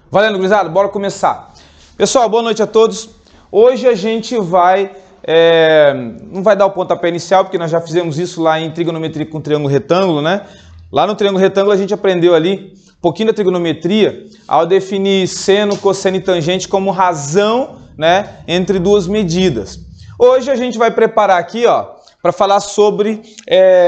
Valendo, gurizada, bora começar. Pessoal, boa noite a todos. Hoje a gente vai, não vai dar o pontapé inicial, porque nós já fizemos isso lá em trigonometria com triângulo retângulo, né? Lá no triângulo retângulo a gente aprendeu ali um pouquinho da trigonometria ao definir seno, cosseno e tangente como razão, né, entre duas medidas. Hoje a gente vai preparar aqui, ó, para falar sobre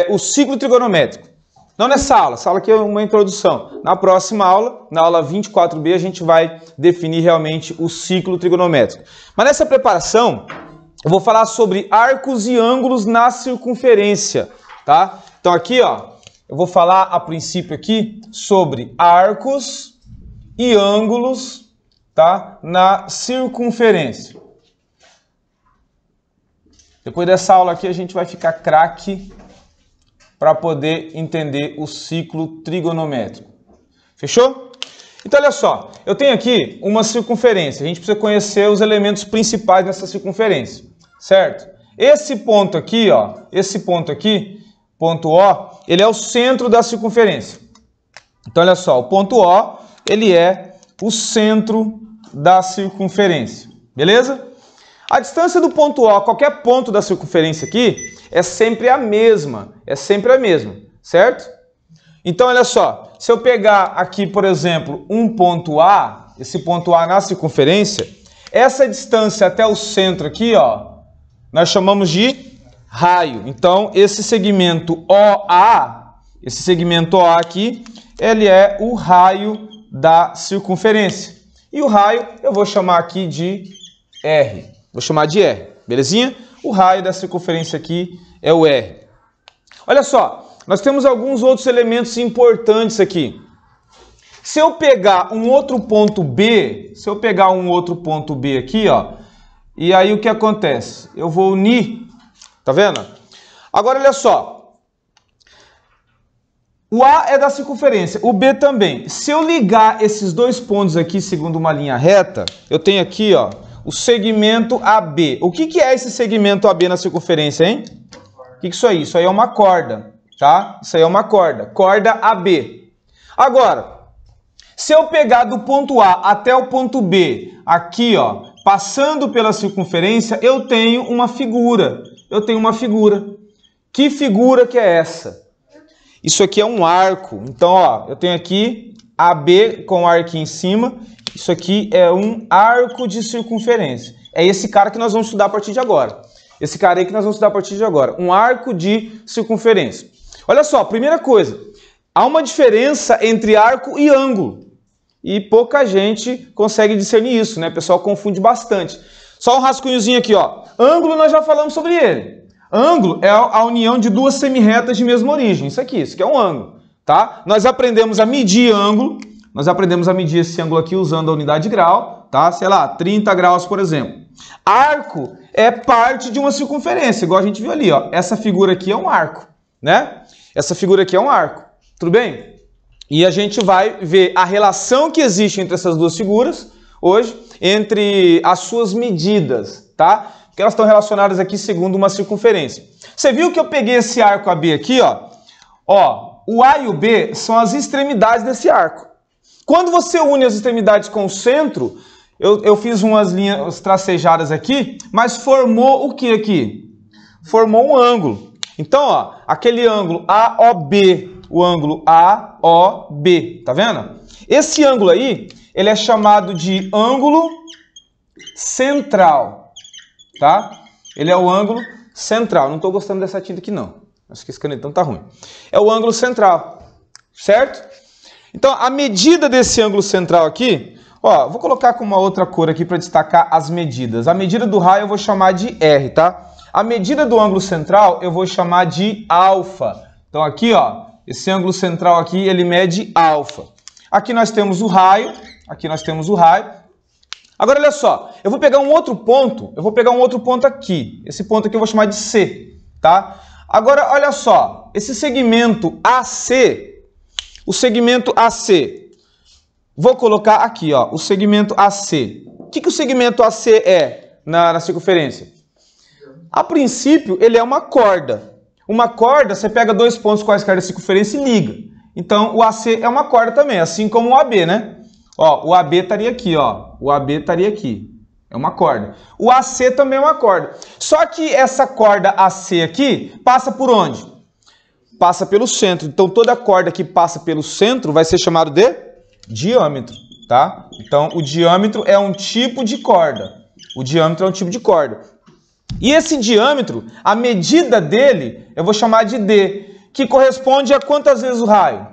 o ciclo trigonométrico. Não nessa aula, essa aula aqui é uma introdução. Na próxima aula, na aula 24b, a gente vai definir realmente o ciclo trigonométrico. Mas nessa preparação, eu vou falar sobre arcos e ângulos na circunferência, tá? Então aqui, ó, eu vou falar a princípio aqui sobre arcos e ângulos, tá, na circunferência. Depois dessa aula aqui, a gente vai ficar craque para poder entender o ciclo trigonométrico. Fechou? Então, olha só, eu tenho aqui uma circunferência. A gente precisa conhecer os elementos principais dessa circunferência, certo? Esse ponto aqui, ó, ponto O, ele é o centro da circunferência. Então, olha só, o ponto O, ele é o centro da circunferência. Beleza? A distância do ponto O a qualquer ponto da circunferência aqui é sempre a mesma, certo? Então, olha só, se eu pegar aqui, por exemplo, um ponto A, esse ponto A na circunferência, essa distância até o centro aqui, ó, nós chamamos de raio. Então, esse segmento OA aqui, ele é o raio da circunferência. E o raio eu vou chamar aqui de R. Vou chamar de R, belezinha? O raio da circunferência aqui é o R. Olha só, nós temos alguns outros elementos importantes aqui. Se eu pegar um outro ponto B, aqui, ó, e aí o que acontece? Eu vou unir, tá vendo? Agora, olha só. O A é da circunferência, o B também. Se eu ligar esses dois pontos aqui segundo uma linha reta, eu tenho aqui, ó, o segmento AB. O que é esse segmento AB na circunferência, hein? O que é isso aí? Isso aí é uma corda, tá? Isso aí é uma corda. Corda AB. Agora, se eu pegar do ponto A até o ponto B, aqui, ó, passando pela circunferência, eu tenho uma figura. Que figura que é essa? Isso aqui é um arco. Então, ó, eu tenho aqui AB com arco aqui em cima. Isso aqui é um arco de circunferência. É esse cara que nós vamos estudar a partir de agora. Um arco de circunferência. Olha só, primeira coisa. Há uma diferença entre arco e ângulo. E pouca gente consegue discernir isso, né? O pessoal confunde bastante. Só um rascunhozinho aqui, ó. Ângulo nós já falamos sobre ele. Ângulo é a união de duas semirretas de mesma origem. Isso aqui é um ângulo, tá? Nós aprendemos a medir ângulo. Nós aprendemos a medir esse ângulo aqui usando a unidade de grau, tá? Sei lá, 30 graus, por exemplo. Arco é parte de uma circunferência, igual a gente viu ali, ó. Essa figura aqui é um arco, né? Essa figura aqui é um arco, tudo bem? E a gente vai ver a relação que existe entre essas duas figuras hoje, entre as suas medidas, tá? Porque elas estão relacionadas aqui segundo uma circunferência. Você viu que eu peguei esse arco AB aqui, ó? Ó, o A e o B são as extremidades desse arco. Quando você une as extremidades com o centro, eu fiz umas linhas tracejadas aqui, mas formou o que aqui? Formou um ângulo. Então, ó, aquele ângulo AOB, o ângulo AOB, tá vendo? Esse ângulo aí, ele é chamado de ângulo central, tá? Ele é o ângulo central. Não estou gostando dessa tinta aqui, não. Acho que esse canetão tá ruim. É o ângulo central, certo? Então, a medida desse ângulo central aqui, ó, vou colocar com uma outra cor aqui para destacar as medidas. A medida do raio eu vou chamar de R, tá? A medida do ângulo central eu vou chamar de alfa. Então, aqui, ó, esse ângulo central aqui, ele mede alfa. Aqui nós temos o raio, Agora, olha só, eu vou pegar um outro ponto, aqui. Esse ponto aqui eu vou chamar de C, tá? Agora, olha só, esse segmento AC, vou colocar aqui, ó, o segmento AC. O que o segmento AC é na circunferência? A princípio, ele é uma corda. Uma corda, você pega dois pontos quaisquer da circunferência e liga. Então, o AC é uma corda também, assim como o AB, né? Ó, o AB estaria aqui, ó. O AB estaria aqui. É uma corda. O AC também é uma corda. Só que essa corda AC aqui passa por onde? Passa pelo centro. Então, toda corda que passa pelo centro vai ser chamado de diâmetro, tá? Então, o diâmetro é um tipo de corda. O diâmetro é um tipo de corda. E esse diâmetro, a medida dele, eu vou chamar de D, que corresponde a quantas vezes o raio?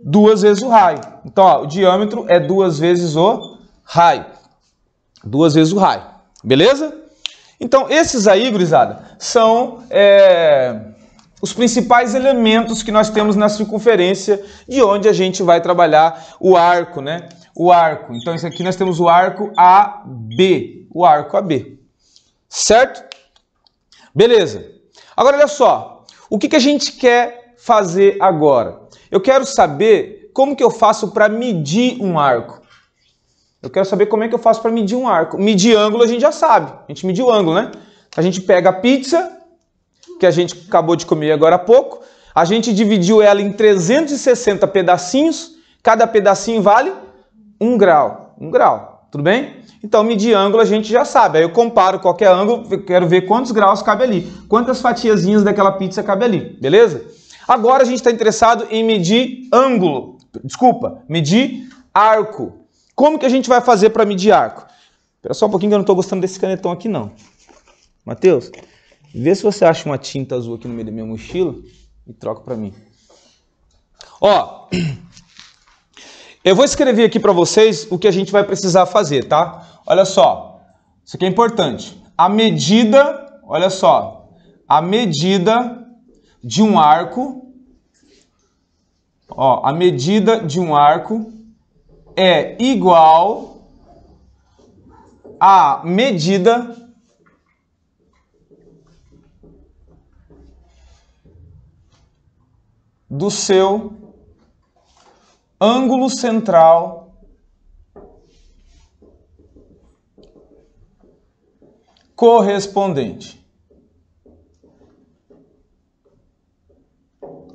2 vezes o raio. Então, ó, o diâmetro é 2 vezes o raio. 2 vezes o raio. Beleza? Então, esses aí, gurizada, são os principais elementos que nós temos na circunferência, de onde a gente vai trabalhar o arco, né? O arco. Então, isso aqui nós temos o arco AB. O arco AB. Certo? Beleza. Agora, olha só. O que a gente quer fazer agora? Eu quero saber como que eu faço para medir um arco. Eu quero saber como é que eu faço para medir um arco. Medir ângulo a gente já sabe. A gente mediu o ângulo, né? A gente pega a pizza, que a gente acabou de comer agora há pouco. A gente dividiu ela em 360 pedacinhos. Cada pedacinho vale 1 grau. 1 grau. Tudo bem? Então, medir ângulo a gente já sabe. Aí eu comparo qualquer ângulo, quero ver quantos graus cabe ali. Quantas fatiazinhas daquela pizza cabe ali. Beleza? Agora a gente está interessado em medir ângulo. Desculpa, medir arco. Como que a gente vai fazer para medir arco? Espera só um pouquinho que eu não estou gostando desse canetão aqui não. Matheus, vê se você acha uma tinta azul aqui no meio da minha mochila e troca para mim. Ó, eu vou escrever aqui para vocês o que a gente vai precisar fazer, tá? Olha só, isso aqui é importante. A medida, olha só, a medida de um arco, ó, a medida de um arco é igual à medida do seu ângulo central correspondente.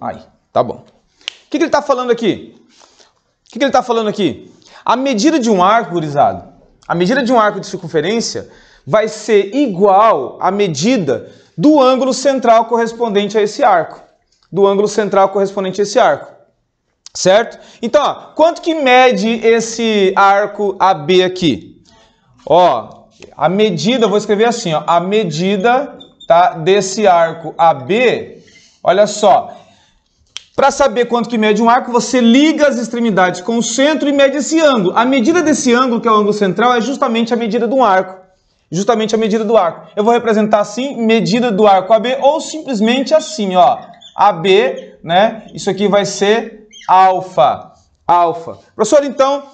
Aí, tá bom. O que ele está falando aqui? O que ele está falando aqui? A medida de um arco, gurizada, a medida de um arco de circunferência vai ser igual à medida do ângulo central correspondente a esse arco. Do ângulo central correspondente a esse arco. Certo? Então, ó, quanto que mede esse arco AB aqui? Ó, a medida, vou escrever assim, ó, a medida, tá, desse arco AB, olha só. Para saber quanto que mede um arco, você liga as extremidades com o centro e mede esse ângulo. A medida desse ângulo, que é o ângulo central, é justamente a medida de um arco. Justamente a medida do arco. Eu vou representar assim, medida do arco AB, ou simplesmente assim, ó. AB, né? Isso aqui vai ser alfa. Alfa. Professor, então,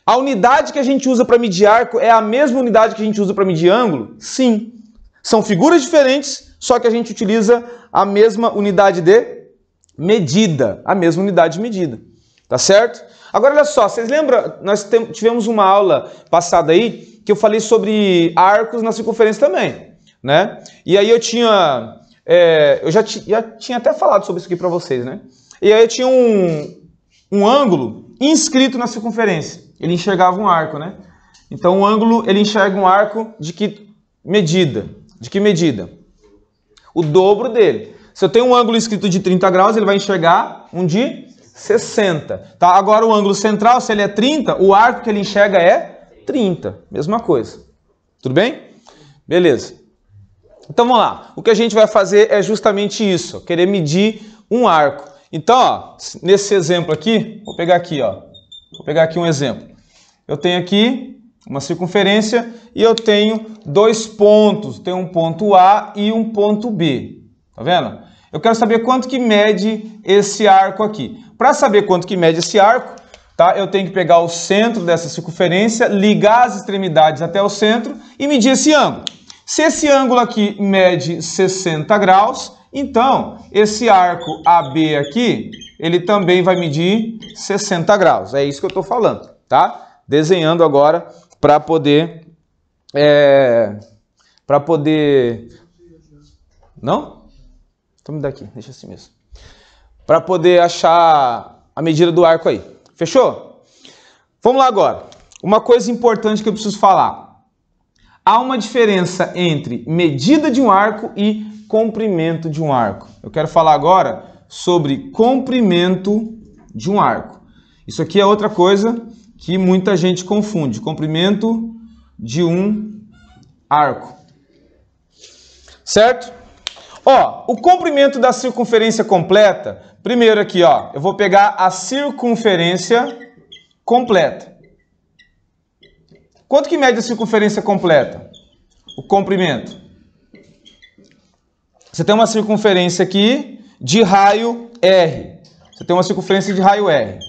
a unidade que a gente usa para medir arco é a mesma unidade que a gente usa para medir ângulo? Sim. São figuras diferentes, só que a gente utiliza a mesma unidade de medida, a mesma unidade de medida, tá certo? Agora, olha só, vocês lembram, nós tivemos uma aula passada aí, que eu falei sobre arcos na circunferência também, né? E aí eu tinha, eu já tinha até falado sobre isso aqui para vocês, né? E aí eu tinha um ângulo inscrito na circunferência, ele enxergava um arco, né? Então o ângulo, ele enxerga um arco de que medida? De que medida? O dobro dele. Se eu tenho um ângulo inscrito de 30 graus, ele vai enxergar um de 60. Tá? Agora o ângulo central, se ele é 30, o arco que ele enxerga é 30. Mesma coisa. Tudo bem? Beleza. Então vamos lá. O que a gente vai fazer é justamente isso. Querer medir um arco. Então, ó, nesse exemplo aqui, vou pegar aqui, ó. Vou pegar aqui um exemplo. Eu tenho aqui uma circunferência e eu tenho 2 pontos. Tenho um ponto A e um ponto B. Tá vendo? Eu quero saber quanto que mede esse arco aqui. Para saber quanto que mede esse arco, tá? Eu tenho que pegar o centro dessa circunferência, ligar as extremidades até o centro e medir esse ângulo. Se esse ângulo aqui mede 60 graus, então esse arco AB aqui, ele também vai medir 60 graus. É isso que eu estou falando, tá? Desenhando agora para poder... Não? Então me dá aqui, deixa assim mesmo. Para poder achar a medida do arco aí. Fechou? Vamos lá agora. Uma coisa importante que eu preciso falar. Há uma diferença entre medida de um arco e comprimento de um arco. Eu quero falar agora sobre comprimento de um arco. Isso aqui é outra coisa que muita gente confunde. Comprimento de um arco. Certo? Ó, o comprimento da circunferência completa, primeiro aqui, ó, eu vou pegar a circunferência completa. Quanto que mede a circunferência completa? O comprimento. Você tem uma circunferência aqui de raio R. Você tem uma circunferência de raio R.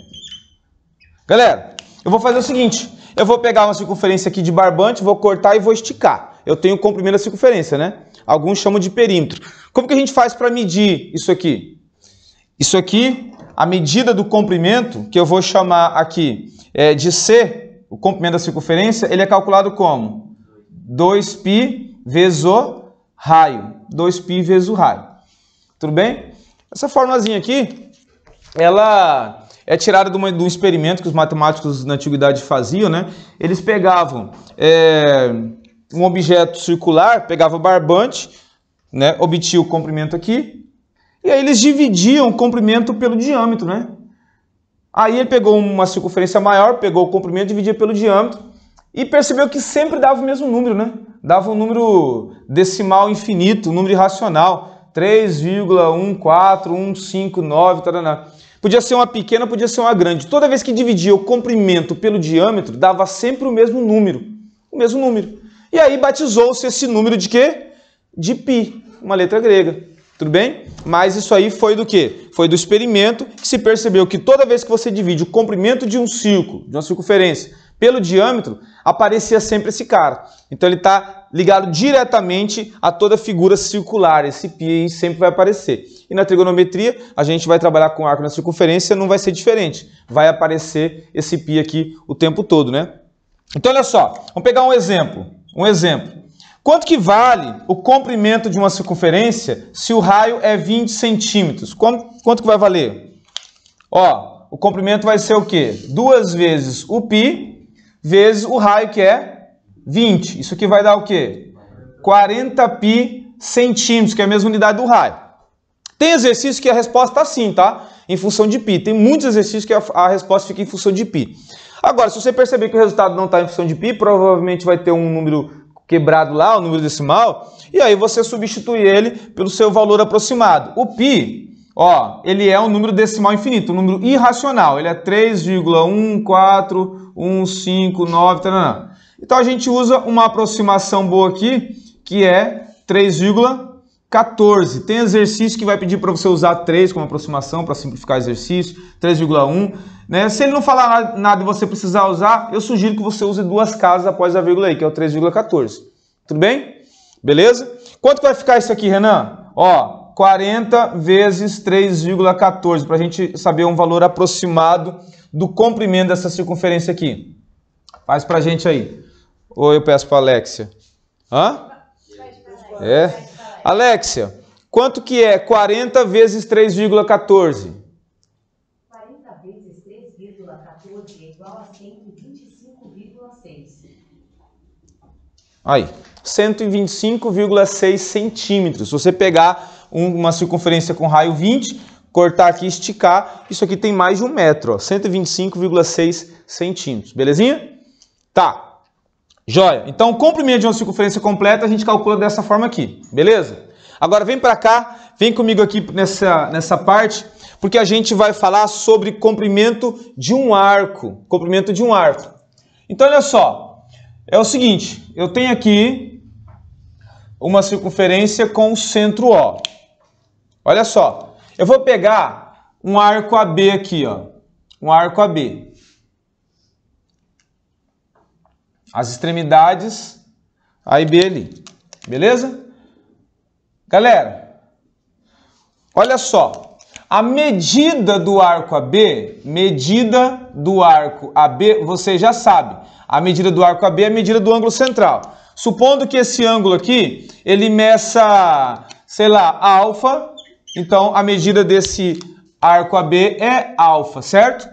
Galera, eu vou fazer o seguinte. Eu vou pegar uma circunferência aqui de barbante, vou cortar e vou esticar. Eu tenho o comprimento da circunferência, né? Alguns chamam de perímetro. Como que a gente faz para medir isso aqui? Isso aqui, a medida do comprimento, que eu vou chamar aqui de C, o comprimento da circunferência, ele é calculado como? 2π vezes o raio. 2π vezes o raio. Tudo bem? Essa formulazinha aqui, ela é tirada de um experimento que os matemáticos na antiguidade faziam, né? Eles pegavam um objeto circular, pegavam barbante, né? Obtinham o comprimento aqui, e aí eles dividiam o comprimento pelo diâmetro, né? Aí ele pegou uma circunferência maior, pegou o comprimento, dividia pelo diâmetro e percebeu que sempre dava o mesmo número, né? Dava um número decimal infinito, um número irracional, 3,14159, taraná. Podia ser uma pequena, podia ser uma grande. Toda vez que dividia o comprimento pelo diâmetro, dava sempre o mesmo número. O mesmo número. E aí batizou-se esse número de quê? De π, uma letra grega. Tudo bem? Mas isso aí foi do quê? Foi do experimento que se percebeu que toda vez que você divide o comprimento de um círculo, de uma circunferência, pelo diâmetro, aparecia sempre esse cara. Então ele está ligado diretamente a toda figura circular. Esse π aí sempre vai aparecer. E na trigonometria, a gente vai trabalhar com arco na circunferência, não vai ser diferente. Vai aparecer esse π aqui o tempo todo, né? Então olha só, vamos pegar um exemplo. Quanto que vale o comprimento de uma circunferência se o raio é 20 centímetros? Quanto que vai valer? Ó, o comprimento vai ser o quê? 2 vezes o π vezes o raio, que é 20. Isso aqui vai dar o quê? 40π centímetros, que é a mesma unidade do raio. Tem exercício que a resposta está assim, tá? Em função de π. Tem muitos exercícios que a resposta fica em função de π. Agora, se você perceber que o resultado não está em função de π, provavelmente vai ter um número quebrado lá, o número decimal, e aí você substitui ele pelo seu valor aproximado. O π, ó, ele é um número decimal infinito, um número irracional, ele é 3,14159, taranã. Então a gente usa uma aproximação boa aqui, que é 3,14. Tem exercício que vai pedir para você usar 3 como aproximação, para simplificar o exercício, 3,1. Né? Se ele não falar nada e você precisar usar, eu sugiro que você use 2 casas após a vírgula aí, que é o 3,14. Tudo bem? Beleza? Quanto vai ficar isso aqui, Renan? Ó, 40 vezes 3,14, para a gente saber um valor aproximado do comprimento dessa circunferência aqui. Faz pra gente aí. Ou eu peço para Alexia. Hã? É? Alexia, quanto que é 40 vezes 3,14? 40 vezes 3,14 é igual a 125,6. Aí, 125,6 centímetros. Se você pegar uma circunferência com raio 20, cortar aqui e esticar, isso aqui tem mais de 1 metro, ó, 125,6 centímetros. Belezinha? Tá. Joia. Então, o comprimento de uma circunferência completa a gente calcula dessa forma aqui. Beleza? Agora vem para cá, vem comigo aqui nessa parte, porque a gente vai falar sobre comprimento de um arco. Comprimento de um arco. Então, olha só. É o seguinte, eu tenho aqui uma circunferência com o centro O. Olha só. Eu vou pegar um arco AB aqui, ó. Um arco AB. As extremidades A e B ali. Beleza? Galera, olha só. A medida do arco AB, você já sabe. A medida do arco AB é a medida do ângulo central. Supondo que esse ângulo aqui, ele meça, sei lá, alfa. Então, a medida desse arco AB é alfa, certo?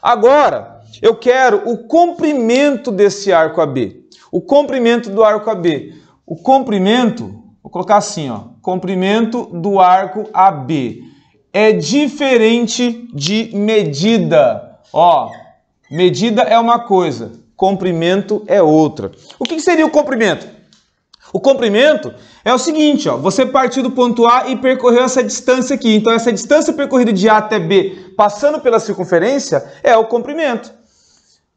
Agora, eu quero o comprimento desse arco AB. O comprimento do arco AB. O comprimento, vou colocar assim, ó, comprimento do arco AB é diferente de medida. Ó, medida é uma coisa, comprimento é outra. O que seria o comprimento? O comprimento é o seguinte, ó, você partiu do ponto A e percorreu essa distância aqui. Então, essa distância percorrida de A até B, passando pela circunferência, é o comprimento.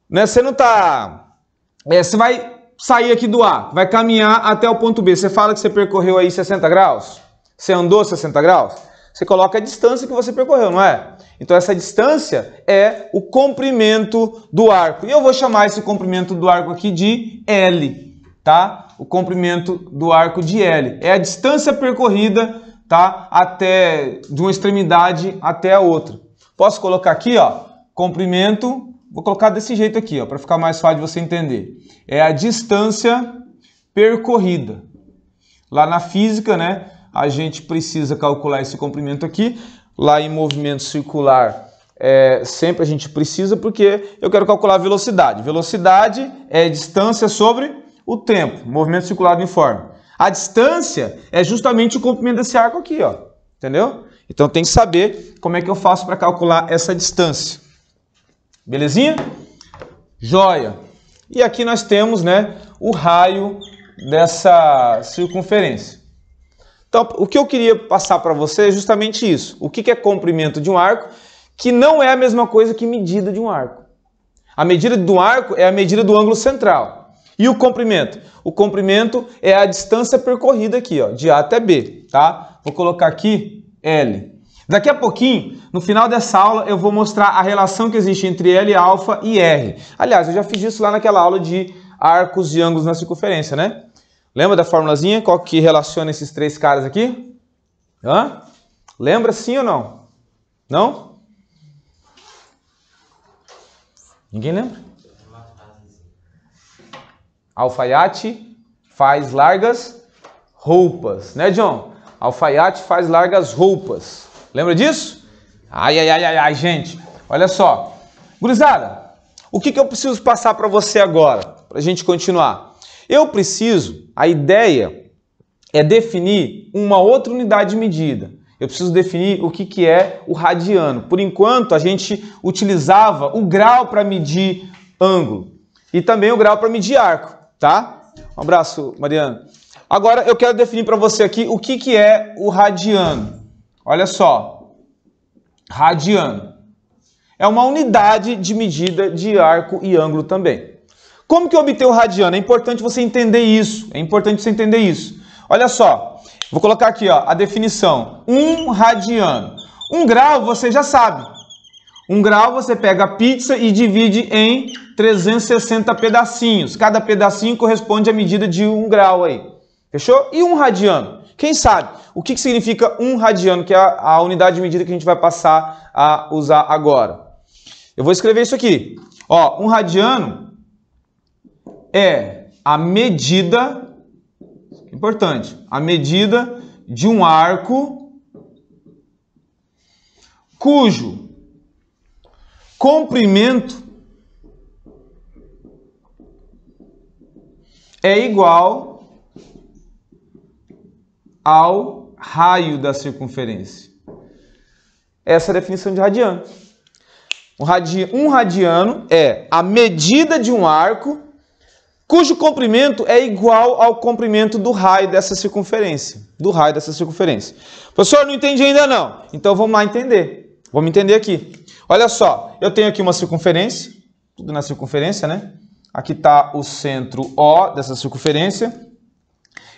Né? Você não está... você vai sair aqui do A, vai caminhar até o ponto B. Você fala que você percorreu aí 60 graus? Você andou 60 graus? Você coloca a distância que você percorreu, não é? Então, essa distância é o comprimento do arco. E eu vou chamar esse comprimento do arco aqui de L, tá? O comprimento do arco de L. É a distância percorrida, tá? De uma extremidade até a outra. Posso colocar aqui, ó, comprimento... Vou colocar desse jeito aqui, ó, para ficar mais fácil de você entender. É a distância percorrida. Lá na física, né, a gente precisa calcular esse comprimento aqui. Lá em movimento circular, sempre a gente precisa, porque eu quero calcular a velocidade. Velocidade é distância sobre o tempo, movimento circular uniforme. A distância é justamente o comprimento desse arco aqui, ó, entendeu? Então tem que saber como é que eu faço para calcular essa distância. Belezinha? Joia! E aqui nós temos, né, o raio dessa circunferência. Então, o que eu queria passar para você é justamente isso. O que é comprimento de um arco, que não é a mesma coisa que medida de um arco. A medida do arco é a medida do ângulo central. E o comprimento? O comprimento é a distância percorrida aqui, ó, de A até B, tá? Vou colocar aqui L. Daqui a pouquinho, no final dessa aula, eu vou mostrar a relação que existe entre L, alfa e R. Aliás, eu já fiz isso lá naquela aula de arcos e ângulos na circunferência, né? Lembra da formulazinha? Qual que relaciona esses três caras aqui? Hã? Lembra sim ou não? Não? Ninguém lembra? Alfaiate faz largas roupas, né, John? Alfaiate faz largas roupas. Lembra disso? Ai, gente. Olha só. Gurizada, o que eu preciso passar para você agora, para a gente continuar? A ideia é definir uma outra unidade de medida. Eu preciso definir o que é o radiano. Por enquanto, a gente utilizava o grau para medir ângulo e também o grau para medir arco, tá? Um abraço, Mariana. Agora, eu quero definir para você aqui o que é o radiano. Olha só, radiano é uma unidade de medida de arco e ângulo também. Como que eu obter o radiano? É importante você entender isso. Olha só, vou colocar aqui, ó, a definição. 1 radiano. 1 grau você já sabe. 1 grau você pega a pizza e divide em 360 pedacinhos. Cada pedacinho corresponde à medida de 1 grau aí. Fechou? E 1 radiano? Quem sabe? O que significa 1 radiano, que é a unidade de medida que a gente vai passar a usar agora? Eu vou escrever isso aqui. Ó, 1 radiano é a medida, importante, a medida de um arco cujo comprimento é igual ao raio da circunferência. Essa é a definição de radiano. Um radiano é a medida de um arco cujo comprimento é igual ao comprimento do raio dessa circunferência. Professor, não entendi ainda não. Então vamos lá entender. Vamos entender aqui. Olha só, eu tenho aqui uma circunferência, tudo na circunferência, né? Aqui está o centro O dessa circunferência.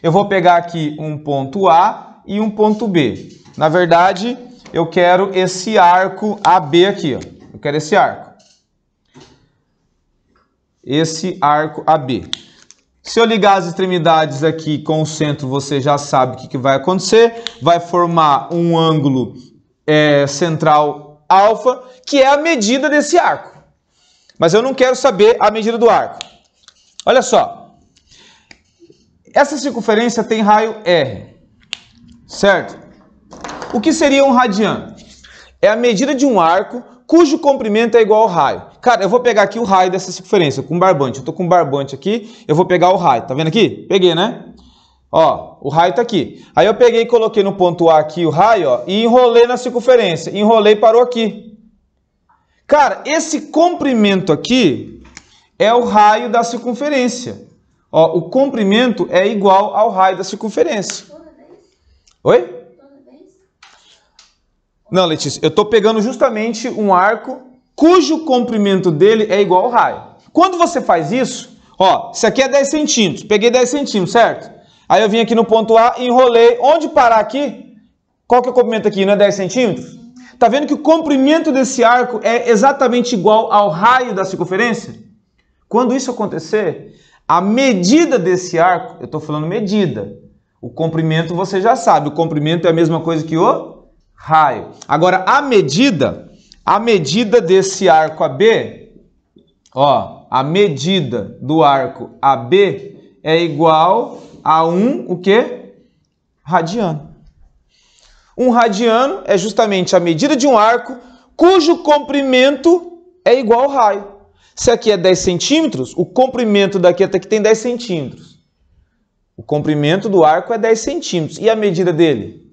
Eu vou pegar aqui um ponto A e um ponto B. Na verdade, eu quero esse arco AB aqui, ó. Eu quero esse arco. Esse arco AB. Se eu ligar as extremidades aqui com o centro, você já sabe o que vai acontecer. Vai formar um ângulo central alfa, que é a medida desse arco. Mas eu não quero saber a medida do arco. Olha só. Essa circunferência tem raio R, certo? O que seria um radiano? É a medida de um arco cujo comprimento é igual ao raio. Cara, eu vou pegar aqui o raio dessa circunferência com barbante. Eu tô com barbante aqui, eu vou pegar o raio. Tá vendo aqui? Peguei, né? Ó, o raio tá aqui. Aí eu peguei e coloquei no ponto A aqui o raio, ó, e enrolei na circunferência. Enrolei e parou aqui. Cara, esse comprimento aqui é o raio da circunferência. Ó, o comprimento é igual ao raio da circunferência. Toda vez? Oi? Toda vez? Não, Letícia, eu tô pegando justamente um arco cujo comprimento dele é igual ao raio. Quando você faz isso, ó, isso aqui é 10 centímetros. Peguei 10 centímetros, certo? Aí eu vim aqui no ponto A e enrolei. Onde parar aqui? Qual que é o comprimento aqui? Não é 10 centímetros? Tá vendo que o comprimento desse arco é exatamente igual ao raio da circunferência? Quando isso acontecer, a medida desse arco, eu estou falando medida. O comprimento você já sabe, o comprimento é a mesma coisa que o raio. Agora, a medida desse arco AB, ó, a medida do arco AB é igual a o quê? Radiano. Um radiano é justamente a medida de um arco cujo comprimento é igual ao raio. Se aqui é 10 centímetros, o comprimento daqui até aqui tem 10 centímetros. O comprimento do arco é 10 centímetros. E a medida dele?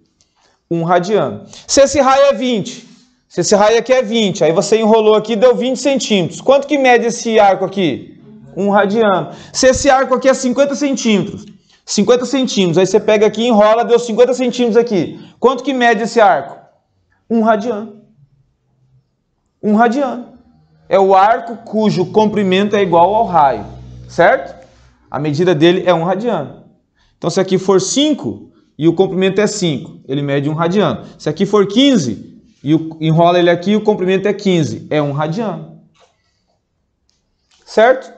1 radiano. Se esse raio é 20, se esse raio aqui é 20, aí você enrolou aqui e deu 20 centímetros. Quanto que mede esse arco aqui? 1 radiano. Se esse arco aqui é 50 centímetros, 50 centímetros, aí você pega aqui e enrola, deu 50 centímetros aqui. Quanto que mede esse arco? 1 radiano. 1 radiano. É o arco cujo comprimento é igual ao raio, certo? A medida dele é 1 radiano. Então, se aqui for 5 e o comprimento é 5, ele mede 1 radiano. Se aqui for 15 e enrola ele aqui e o comprimento é 15, é 1 radiano. Certo?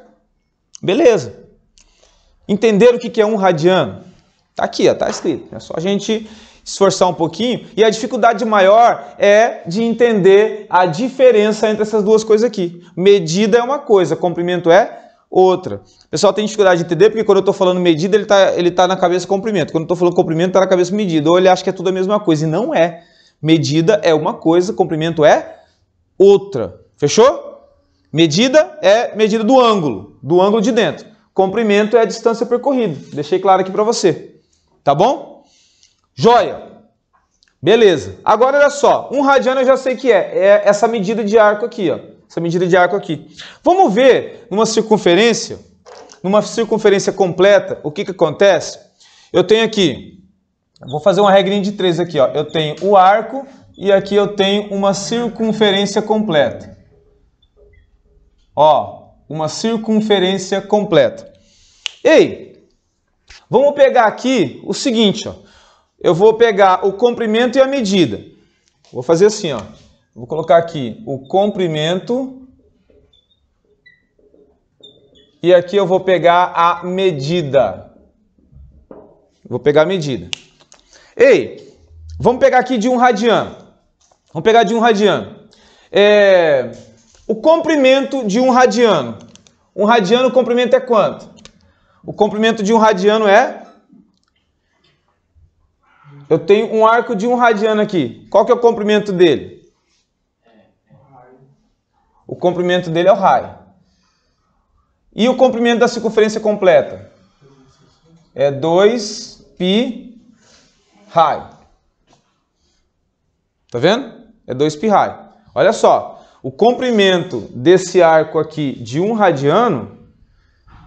Beleza. Entenderam o que é 1 radiano? Tá aqui, ó, tá escrito. É só a gente esforçar um pouquinho. E a dificuldade maior é de entender a diferença entre essas duas coisas aqui. Medida é uma coisa, comprimento é outra. O pessoal tem dificuldade de entender porque quando eu estou falando medida, ele tá na cabeça comprimento. Quando eu estou falando comprimento, está na cabeça medida. Ou ele acha que é tudo a mesma coisa. E não é. Medida é uma coisa, comprimento é outra. Fechou? Medida é medida do ângulo de dentro. Comprimento é a distância percorrida. Deixei claro aqui para você. Tá bom? Joia. Beleza. Agora, olha só. 1 radiano eu já sei que é essa medida de arco aqui, ó. Essa medida de arco aqui. Vamos ver numa circunferência completa, o que acontece? Eu tenho aqui, vou fazer uma regrinha de 3 aqui, ó. Eu tenho o arco e aqui eu tenho uma circunferência completa. Ó, uma circunferência completa. Ei, vamos pegar aqui o seguinte, ó. Eu vou pegar o comprimento e a medida. Vou fazer assim, ó. Vou colocar aqui o comprimento e aqui eu vou pegar a medida. Vou pegar a medida. Ei, vamos pegar aqui de 1 radiano. Vamos pegar de 1 radiano. O comprimento de 1 radiano. 1 radiano, o comprimento é quanto? O comprimento de 1 radiano é... Eu tenho um arco de 1 radiano aqui. Qual que é o comprimento dele? O comprimento dele é o raio. E o comprimento da circunferência completa? É 2π raio. Tá vendo? É 2π raio. Olha só. O comprimento desse arco aqui de 1 radiano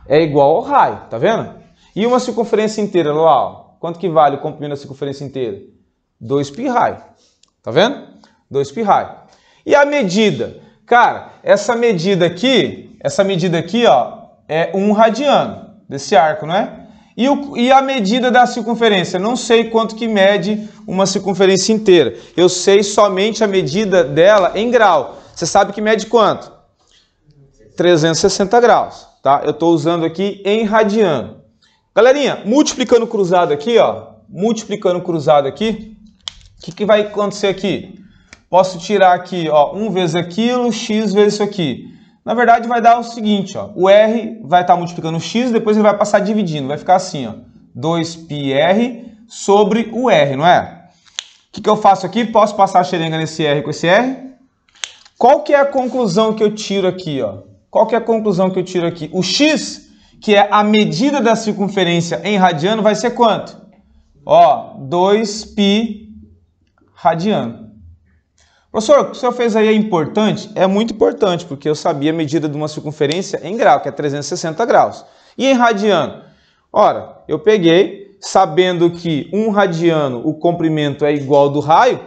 é igual ao raio. Tá vendo? E uma circunferência inteira lá, ó. Quanto que vale o comprimento da circunferência inteira? 2π raio. Tá vendo? 2π raio. E a medida? Cara, essa medida aqui, ó, é 1 radiano desse arco, não é? E a medida da circunferência? Não sei quanto que mede uma circunferência inteira. Eu sei somente a medida dela em grau. Você sabe que mede quanto? 360 graus, tá? Eu estou usando aqui em radiano. Galerinha, multiplicando cruzado aqui, ó. Multiplicando cruzado aqui, o que vai acontecer aqui? Posso tirar aqui, ó, 1 vezes aquilo, x vezes isso aqui. Na verdade, vai dar o seguinte, ó. O r vai estar multiplicando o x, depois ele vai passar dividindo. Vai ficar assim, ó. 2πr sobre o r, não é? O que eu faço aqui? Posso passar a xerenga nesse r com esse r? Qual que é a conclusão que eu tiro aqui, ó? Qual que é a conclusão que eu tiro aqui? O x, que é a medida da circunferência em radiano, vai ser quanto? Ó, 2π radiano. Professor, o que o senhor fez aí é importante? É muito importante, porque eu sabia a medida de uma circunferência em grau, que é 360 graus. E em radiano? Ora, eu peguei, sabendo que 1 radiano, o comprimento é igual ao do raio,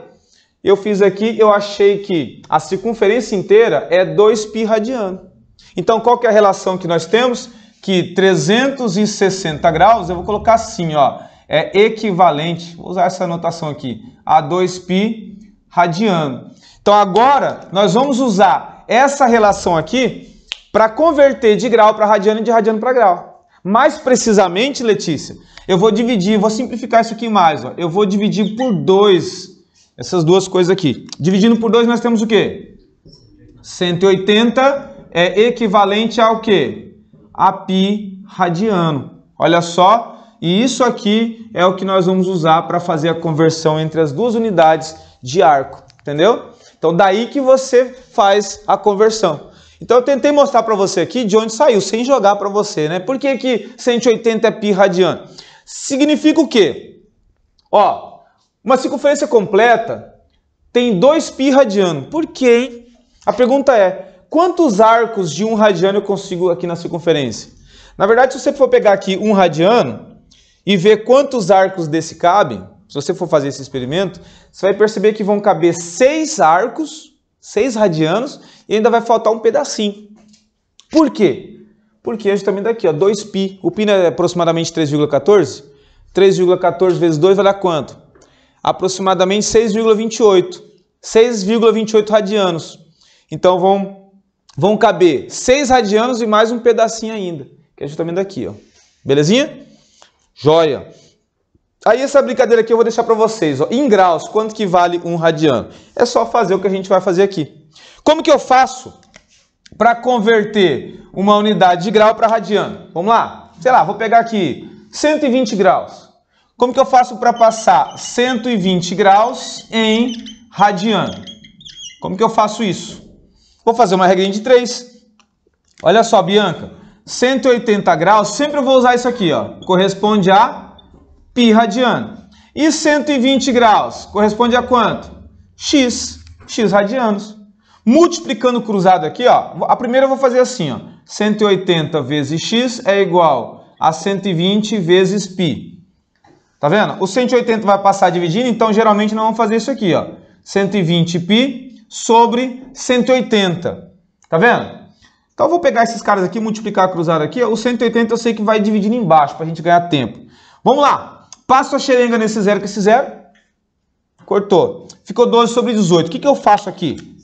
eu fiz aqui, eu achei que a circunferência inteira é 2π radiano. Então, qual que é a relação que nós temos? Que 360 graus, eu vou colocar assim, ó, é equivalente, vou usar essa anotação aqui, a 2π radiano. Então, agora, nós vamos usar essa relação aqui para converter de grau para radiano e de radiano para grau. Mais precisamente, Letícia, eu vou dividir, vou simplificar isso aqui mais, ó, eu vou dividir por 2, essas duas coisas aqui. Dividindo por 2, nós temos o quê? 180 é equivalente ao quê? A π radiano. Olha só, e isso aqui é o que nós vamos usar para fazer a conversão entre as duas unidades de arco, entendeu? Então, daí que você faz a conversão. Então, eu tentei mostrar para você aqui de onde saiu, sem jogar para você, né? Por que que 180 é π radiano? Significa o quê? Ó, uma circunferência completa tem 2π radiano. Por quê, hein? A pergunta é, quantos arcos de 1 radiano eu consigo aqui na circunferência? Na verdade, se você for pegar aqui 1 radiano e ver quantos arcos desse cabem, se você for fazer esse experimento, você vai perceber que vão caber 6 arcos, 6 radianos, e ainda vai faltar um pedacinho. Por quê? Porque justamente daqui, ó, 2π. O π é aproximadamente 3,14. 3,14 vezes 2 vai dar quanto? Aproximadamente 6,28. 6,28 radianos. Então vão caber 6 radianos e mais um pedacinho ainda, que é justamente daqui, ó. Belezinha? Joia! Aí essa brincadeira aqui eu vou deixar para vocês, ó. Em graus, quanto que vale 1 radiano? É só fazer o que a gente vai fazer aqui. Como que eu faço para converter uma unidade de grau para radiano? Vamos lá? Sei lá, vou pegar aqui 120 graus. Como que eu faço para passar 120 graus em radiano? Como que eu faço isso? Vou fazer uma regrinha de 3. Olha só, Bianca. 180 graus, sempre eu vou usar isso aqui, ó. Corresponde a π radiano. E 120 graus, corresponde a quanto? X radianos. Multiplicando cruzado aqui, ó. A primeira eu vou fazer assim, ó. 180 vezes x é igual a 120 vezes π. Tá vendo? O 180 vai passar dividindo, então geralmente nós vamos fazer isso aqui, ó. 120π sobre 180. Tá vendo? Então eu vou pegar esses caras aqui, multiplicar cruzado aqui. O 180 eu sei que vai dividindo embaixo para a gente ganhar tempo. Vamos lá. Passo a xerenga nesse zero com esse zero. Cortou. Ficou 12 sobre 18. O que eu faço aqui?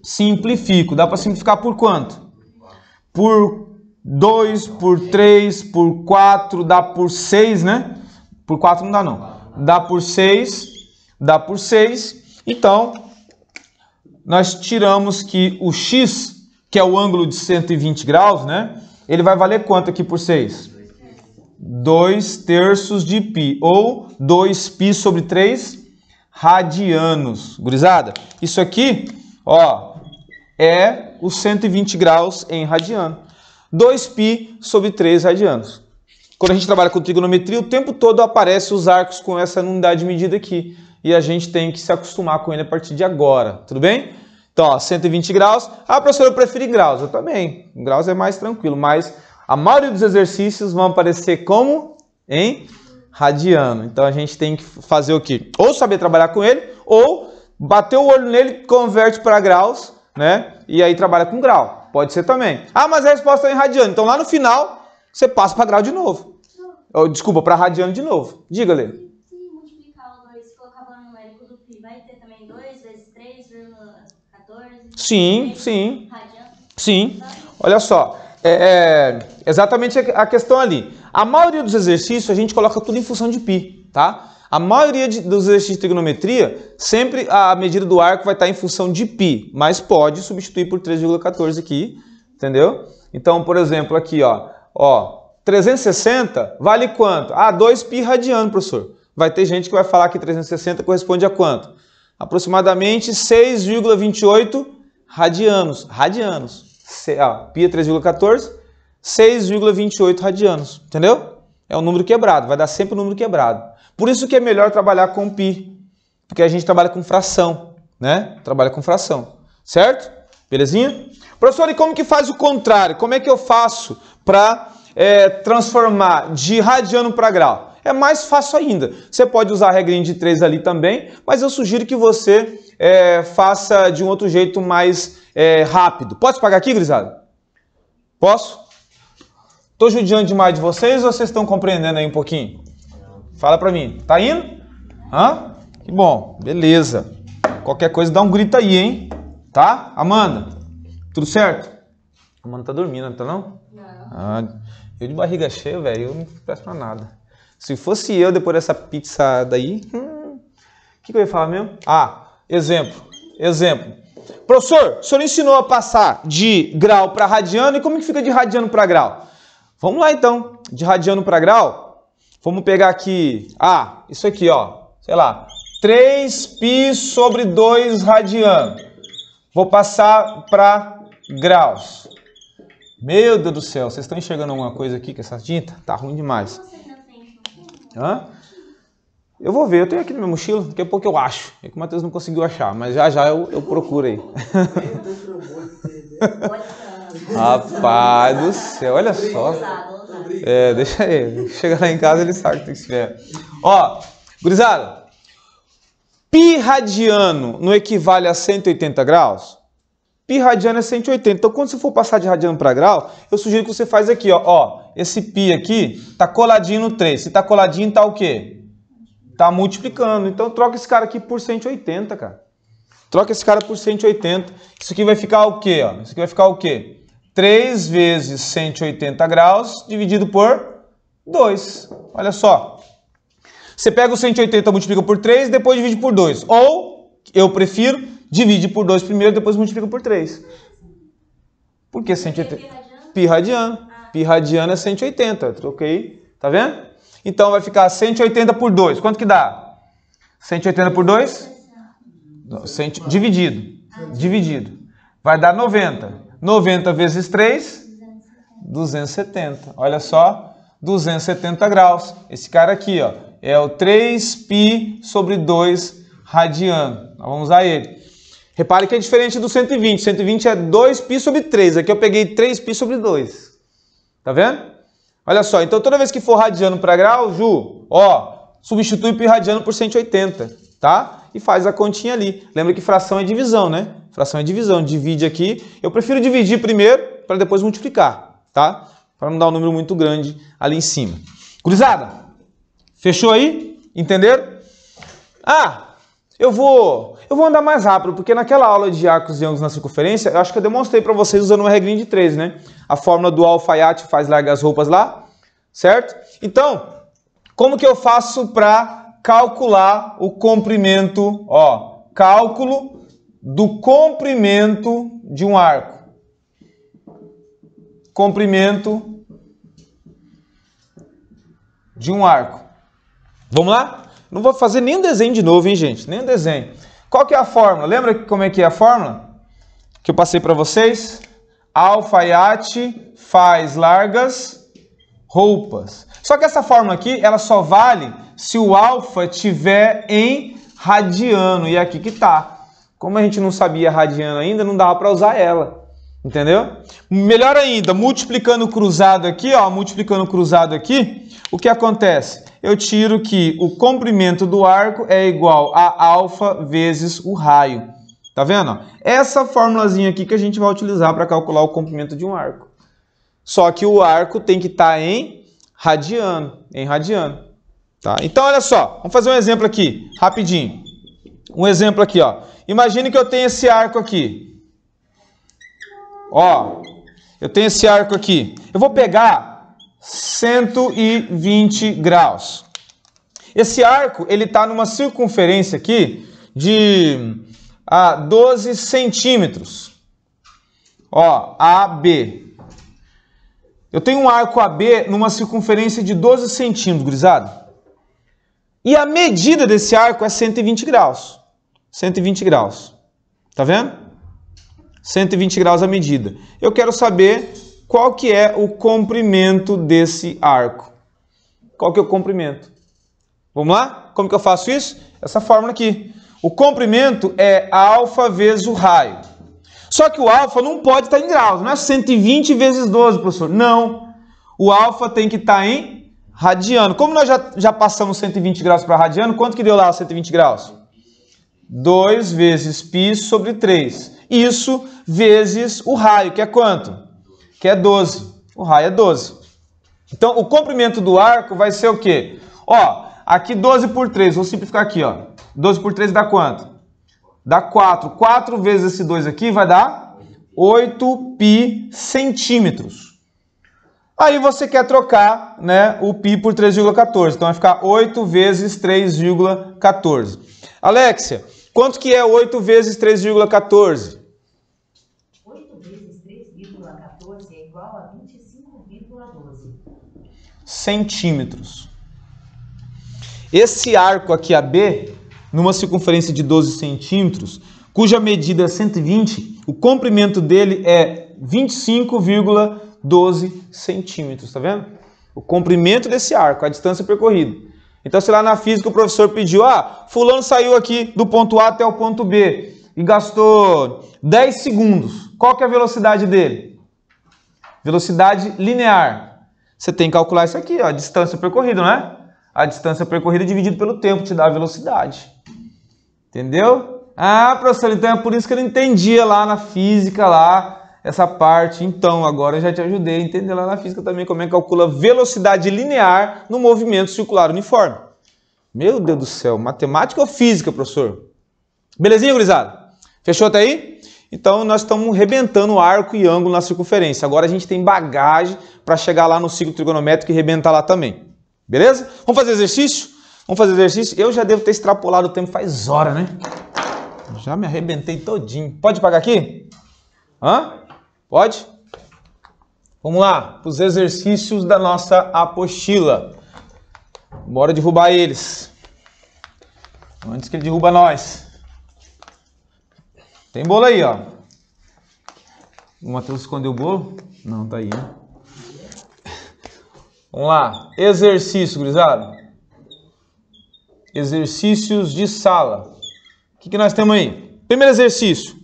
Simplifico. Dá para simplificar por quanto? Por 2, por 3, por 4, dá por 6, né? Por 4 não dá não. Dá por 6, dá por 6. Então, nós tiramos que o x, que é o ângulo de 120 graus, né? Ele vai valer quanto aqui por 6? 2 terços de π, ou 2π sobre 3 radianos. Gurizada, isso aqui, ó, é os 120 graus em radiano. 2π sobre 3 radianos. Quando a gente trabalha com trigonometria, o tempo todo aparece os arcos com essa unidade de medida aqui. E a gente tem que se acostumar com ele a partir de agora, tudo bem? Então, ó, 120 graus. Ah, professor, eu prefiro em graus. Eu também. Em graus é mais tranquilo, mas a maioria dos exercícios vão aparecer como? Em radiano. Então, a gente tem que fazer o quê? Ou saber trabalhar com ele, ou bater o olho nele, converte para graus, né? E aí trabalha com grau. Pode ser também. Ah, mas a resposta é em radiano. Então, lá no final, você passa para grau de novo. Oh, desculpa, para radiano de novo. Diga, Lê. Se multiplicar o 2 e colocar o valor numérico do π, vai ter também 2 vezes 3,14? Sim, sim. Radiano? Sim. Olha só. Exatamente a questão ali. A maioria dos exercícios a gente coloca tudo em função de π, tá? A maioria dos exercícios de trigonometria, sempre a medida do arco vai estar em função de π, mas pode substituir por 3,14 aqui, entendeu? Então, por exemplo, aqui, ó, 360 vale quanto? Ah, 2π radiano, professor. Vai ter gente que vai falar que 360 corresponde a quanto? Aproximadamente 6,28 radianos. Pi é 3,14, 6,28 radianos, entendeu? É um número quebrado, vai dar sempre um número quebrado. Por isso que é melhor trabalhar com pi, porque a gente trabalha com fração, né? Trabalha com fração, certo? Belezinha? Professor, e como que faz o contrário? Como é que eu faço para transformar de radiano para grau? É mais fácil ainda. Você pode usar a regrinha de 3 ali também, mas eu sugiro que você faça de um outro jeito mais rápido. Posso pagar aqui, gurizada? Posso? Estou judiando demais de vocês ou vocês estão compreendendo aí um pouquinho? Fala para mim. Tá indo? Hã? Que bom. Beleza. Qualquer coisa dá um grito aí, hein? Tá? Amanda? Tudo certo? Amanda tá dormindo, não tá não? Não. Eu de barriga cheia, velho, eu não presto pra nada. Se fosse eu depois dessa pizza daí, o que eu ia falar mesmo? Exemplo. Professor, o senhor ensinou a passar de grau para radiano, e como que fica de radiano para grau? Vamos lá então, de radiano para grau, vamos pegar aqui, isso aqui, ó, sei lá, 3π sobre 2 radiano. Vou passar para graus. Meu Deus do céu, vocês estão enxergando alguma coisa aqui com essa tinta? Tá ruim demais. Eu vou ver, eu tenho aqui na minha mochila, daqui a pouco eu acho. É que o Matheus não conseguiu achar, mas já eu procuro aí. Rapaz do céu, olha só. Deixa ele. Chega lá em casa ele sabe que tem que esperar. Ó, gurizada, π radiano não equivale a 180 graus? Π radiano é 180. Então, quando você for passar de radiano para grau, eu sugiro que você faz aqui, ó. Esse π aqui tá coladinho no 3. Se tá coladinho, tá o quê? Tá multiplicando. Então, troca esse cara aqui por 180, cara. Troca esse cara por 180. Isso aqui vai ficar o quê, ó? Isso aqui vai ficar o quê? 3 vezes 180 graus dividido por 2. Olha só. Você pega o 180, multiplica por 3, depois divide por 2. Ou, eu prefiro, divide por 2 primeiro, depois multiplica por 3. Por que 180? Π radiano. Π radiano é 180. Troquei. Tá vendo? Então vai ficar 180 por 2. Quanto que dá? 180 por 2? Dividido. Vai dar 90. 90 vezes 3? 270. Olha só. 270 graus. Esse cara aqui, ó, é o 3π sobre 2 radiano. Nós vamos usar ele. Repare que é diferente do 120. 120 é 2π sobre 3. Aqui eu peguei 3π sobre 2. Tá vendo? Olha só. Então, toda vez que for radiano para grau, Ju, substitui π radiano por 180. Tá? E faz a continha ali. Lembra que fração é divisão, né? Fração é divisão. Divide aqui. Eu prefiro dividir primeiro para depois multiplicar. Tá? Para não dar um número muito grande ali em cima. Gurizada, fechou aí? Entenderam? Eu vou andar mais rápido, porque naquela aula de arcos e ângulos na circunferência, eu acho que eu demonstrei para vocês usando uma regrinha de 3, né? A fórmula do alfaiate faz largar as roupas lá, certo? Então, como que eu faço para calcular o comprimento, cálculo do comprimento de um arco. Comprimento de um arco. Vamos lá? Não vou fazer nenhum desenho de novo, hein, gente? Nenhum desenho. Qual que é a fórmula? Lembra como é que é a fórmula? Que eu passei para vocês? Alfaiate faz largas roupas. Só que essa fórmula aqui, ela só vale se o alfa estiver em radiano. E é aqui que tá. Como a gente não sabia radiano ainda, não dava para usar ela. Entendeu? Melhor ainda, multiplicando cruzado aqui, o que acontece? Eu tiro que o comprimento do arco é igual a alfa vezes o raio. Tá vendo? Essa formulazinha aqui que a gente vai utilizar para calcular o comprimento de um arco. Só que o arco tem que estar em radiano. Tá? Então, olha só. Vamos fazer um exemplo aqui, rapidinho. Um exemplo aqui, ó. Imagine que eu tenho esse arco aqui. Eu tenho esse arco aqui. Eu vou pegar 120 graus. Esse arco, ele está numa circunferência aqui de 12 centímetros. AB. Eu tenho um arco AB numa circunferência de 12 centímetros, gurizada. E a medida desse arco é 120 graus. 120 graus. Tá vendo? 120 graus a medida. Eu quero saber qual que é o comprimento desse arco. Qual que é o comprimento? Vamos lá? Como que eu faço isso? Essa fórmula aqui. O comprimento é alfa vezes o raio. Só que o alfa não pode estar em graus. Não é 120 vezes 12, professor. Não. O alfa tem que estar em radiano. Como nós já passamos 120 graus para radiano, quanto que deu lá 120 graus? 2 vezes π sobre 3. Isso vezes o raio, que é quanto? Que é 12. O raio é 12. Então, o comprimento do arco vai ser o quê? Ó, aqui 12 por 3. Vou simplificar aqui, ó. 12 por 3 dá quanto? Dá 4. 4 vezes esse 2 aqui vai dar 8 π centímetros. Aí você quer trocar, né, o π por 3,14. Então vai ficar 8 vezes 3,14. Alexia, quanto que é 8 vezes 3,14? 8 vezes 3,14 é igual a 25,12 centímetros. Esse arco aqui AB, numa circunferência de 12 centímetros, cuja medida é 120, o comprimento dele é 25,12 centímetros, tá vendo? O comprimento desse arco, a distância percorrida. Então, se lá na física o professor pediu, fulano saiu aqui do ponto A até o ponto B e gastou 10 segundos. Qual que é a velocidade dele? Velocidade linear. Você tem que calcular isso aqui, ó, a distância percorrida, não é? A distância percorrida dividido pelo tempo te dá a velocidade. Entendeu? Ah, professor, então é por isso que eu não entendia lá na física, lá, essa parte. Então, agora eu já te ajudei a entender lá na física também como é que calcula velocidade linear no movimento circular uniforme. Meu Deus do céu, matemática ou física, professor? Belezinha, gurizada? Fechou até aí? Então, nós estamos arrebentando arco e ângulo na circunferência. Agora a gente tem bagagem para chegar lá no ciclo trigonométrico e arrebentar lá também. Beleza? Vamos fazer exercício? Vamos fazer exercício? Eu já devo ter extrapolado o tempo faz hora, né? Já me arrebentei todinho. Pode pagar aqui? Hã? Pode? Vamos lá, para os exercícios da nossa apostila. Bora derrubar eles. Antes que ele derruba nós. Tem bolo aí, ó. O Matheus escondeu o bolo? Não, tá aí, né? Vamos lá. Exercício, gurizada. Exercícios de sala. O que nós temos aí? Primeiro exercício.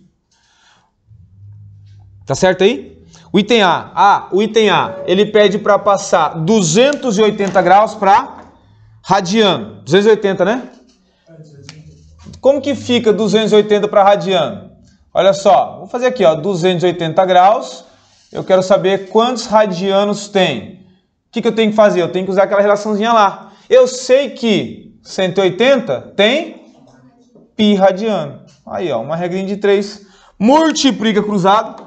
Tá certo aí? O item A. O item A, ele pede para passar 280 graus para radiano. 280, né? Como que fica 280 para radiano? Olha só, vou fazer aqui, ó, 280 graus. Eu quero saber quantos radianos tem. O que eu tenho que fazer? Eu tenho que usar aquela relaçãozinha lá. Eu sei que 180 tem π radiano. Aí, ó, uma regrinha de 3. Multiplica cruzado.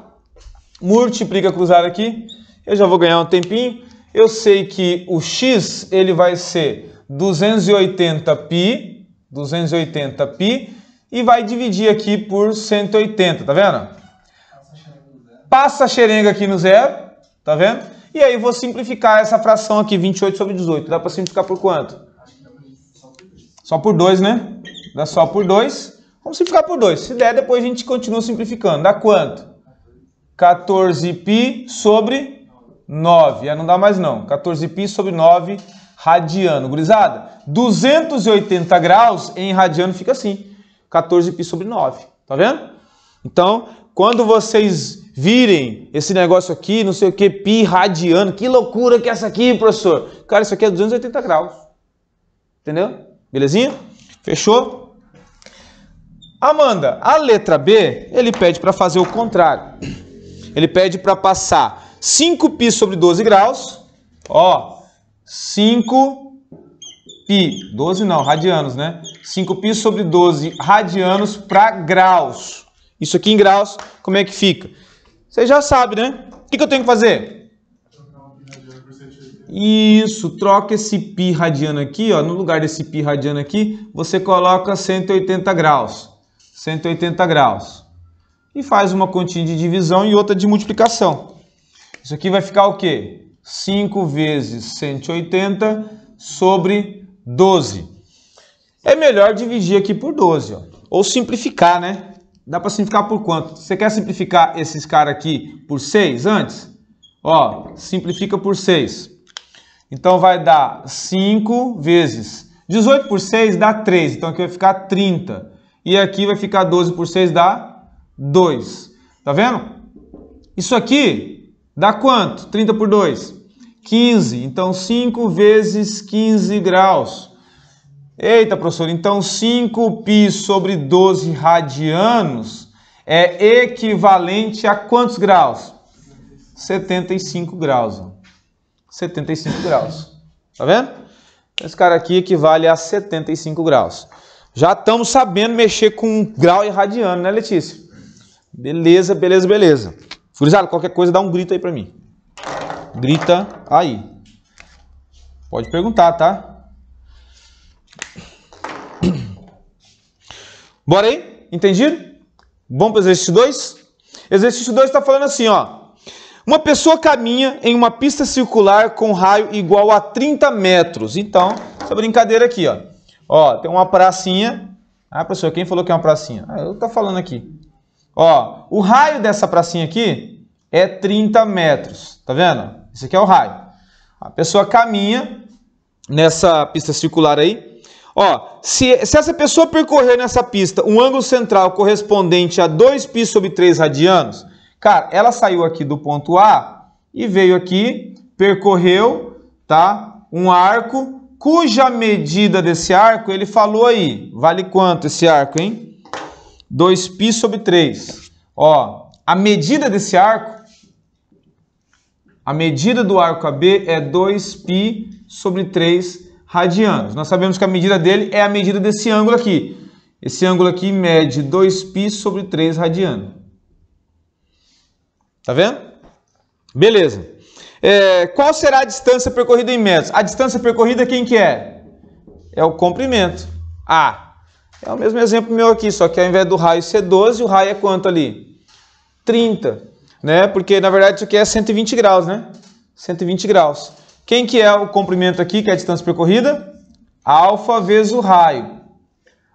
Multiplica cruzado aqui. Eu já vou ganhar um tempinho. Eu sei que o x, ele vai ser 280 π. 280 π. E vai dividir aqui por 180, tá vendo? Passa a xerenga aqui no zero, tá vendo? E aí vou simplificar essa fração aqui, 28 sobre 18. Dá para simplificar por quanto? Só por 2, né? Dá só por 2. Vamos simplificar por 2. Se der, depois a gente continua simplificando. Dá quanto? 14π sobre 9. Não dá mais não. 14π sobre 9 radiano. Gurizada, 280 graus em radiano fica assim. 14π sobre 9. Tá vendo? Então, quando vocês virem esse negócio aqui, não sei o que, π radiano, que loucura que é essa aqui, professor? Cara, isso aqui é 280 graus. Entendeu? Belezinha? Fechou? Amanda, a letra B, ele pede para fazer o contrário. Ele pede para passar 5π sobre 12 graus. Ó, 5π, 12 não, radianos, né? 5π sobre 12 radianos para graus. Isso aqui em graus, como é que fica? Você já sabe, né? O que eu tenho que fazer? Isso, troca esse π radiano aqui, ó. No lugar desse π radiano aqui, você coloca 180 graus. 180 graus. E faz uma continha de divisão e outra de multiplicação. Isso aqui vai ficar o quê? 5 vezes 180 sobre 12. É melhor dividir aqui por 12, ó. Ou simplificar, né? Dá para simplificar por quanto? Você quer simplificar esses caras aqui por 6 antes? Ó, simplifica por 6. Então vai dar 5 vezes 18 por 6 dá 3. Então aqui vai ficar 30. E aqui vai ficar 12 por 6 dá 2. Tá vendo? Isso aqui dá quanto? 30 por 2? 15. Então 5 vezes 15 graus. Eita, professor, então 5π sobre 12 radianos é equivalente a quantos graus? 75 graus. 75 graus. Tá vendo? Esse cara aqui equivale a 75 graus. Já estamos sabendo mexer com grau e radiano, né, Letícia? Beleza, beleza, beleza. Gurizada, qualquer coisa dá um grito aí pra mim. Grita aí. Pode perguntar, tá? Bora aí? Entendido? Vamos para o exercício 2? Exercício 2 está falando assim, ó. Uma pessoa caminha em uma pista circular com raio igual a 30 metros. Então, essa brincadeira aqui, ó. Ó, tem uma pracinha. Ah, professor, quem falou que é uma pracinha? Ah, eu tô falando aqui. Ó, o raio dessa pracinha aqui é 30 metros. Tá vendo? Esse aqui é o raio. A pessoa caminha nessa pista circular aí. Ó, se essa pessoa percorrer nessa pista um ângulo central correspondente a 2π sobre 3 radianos, cara, ela saiu aqui do ponto A e veio aqui, percorreu, tá, um arco, cuja medida desse arco, ele falou aí, vale quanto esse arco, hein? 2π sobre 3. Ó, a medida desse arco, a medida do arco AB é 2π sobre 3 radianos. Nós sabemos que a medida dele é a medida desse ângulo aqui. Esse ângulo aqui mede 2π sobre 3 radianos. Tá vendo? Beleza. Qual será a distância percorrida em metros? A distância percorrida quem que é? É o comprimento. A. É o mesmo exemplo meu aqui, só que ao invés do raio ser 12, o raio é quanto ali? 30. Né? Porque na verdade isso aqui é 120 graus, né? 120 graus. Quem que é o comprimento aqui, que é a distância percorrida? Alfa vezes o raio.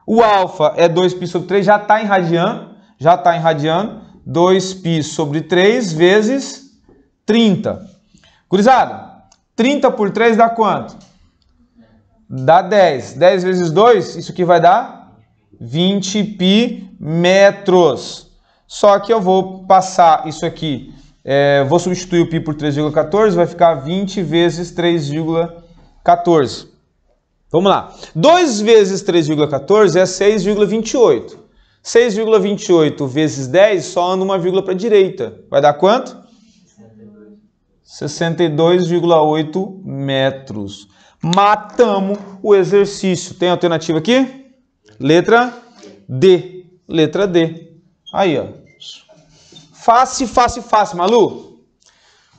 O alfa é 2π sobre 3, já está em radiano. Já está em radiano. 2π sobre 3 vezes 30. Gurizada, 30 por 3 dá quanto? Dá 10. 10 vezes 2, isso aqui vai dar 20π metros. Só que eu vou passar isso aqui. Vou substituir o π por 3,14, vai ficar 20 vezes 3,14. Vamos lá. 2 vezes 3,14 é 6,28. 6,28 vezes 10 só anda uma vírgula para a direita. Vai dar quanto? 62,8 metros. Matamos o exercício. Tem alternativa aqui? Letra D. Letra D. Aí, ó. Fácil, fácil, fácil, Malu?